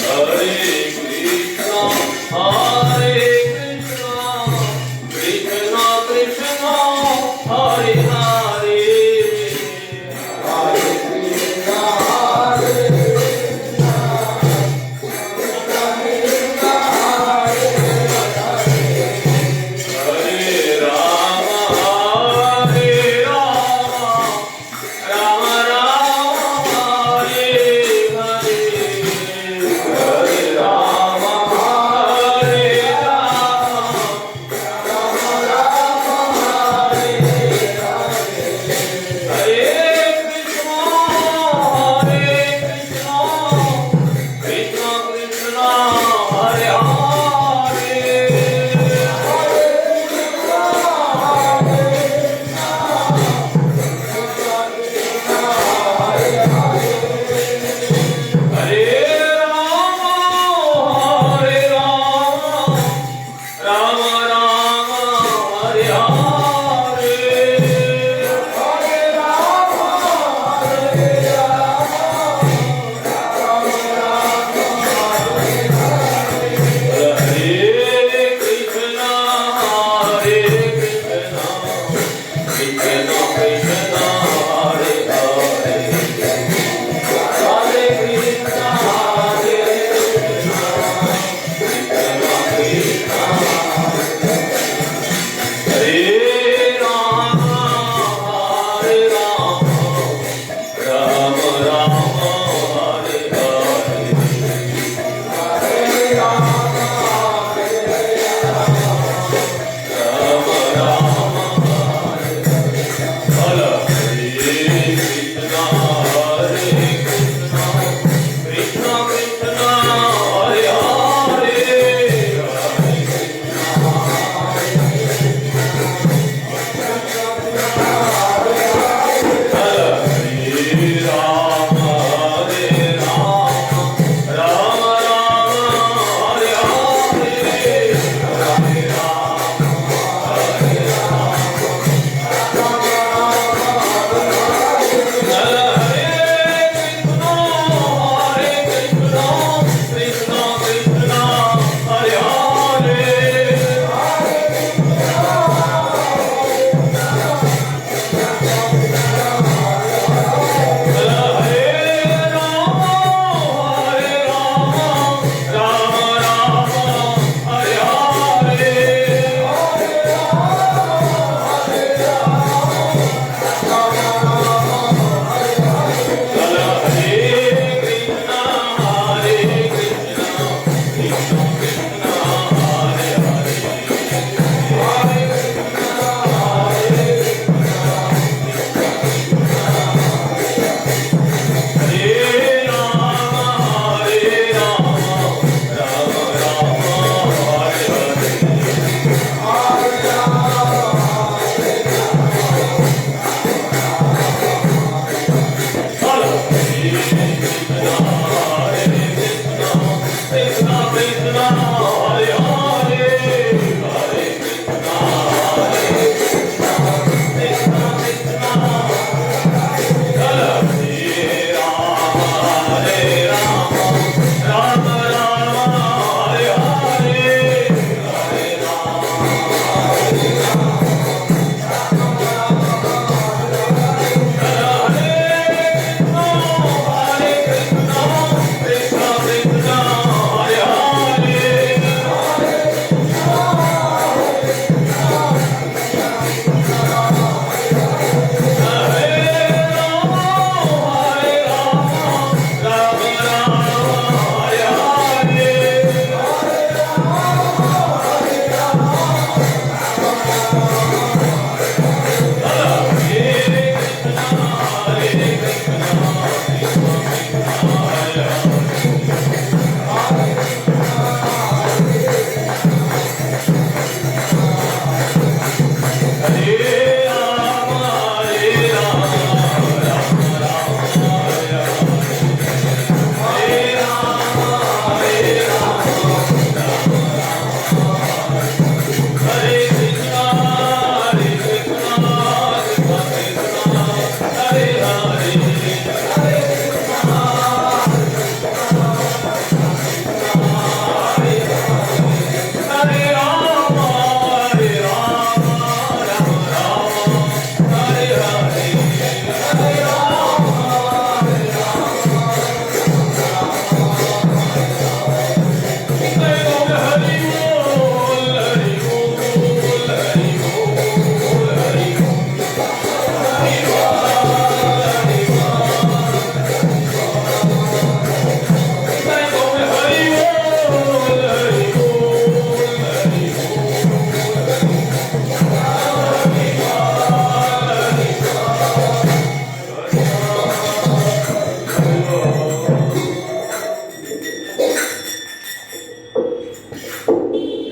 Speaker 5: Hare Krishna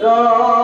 Speaker 1: রাম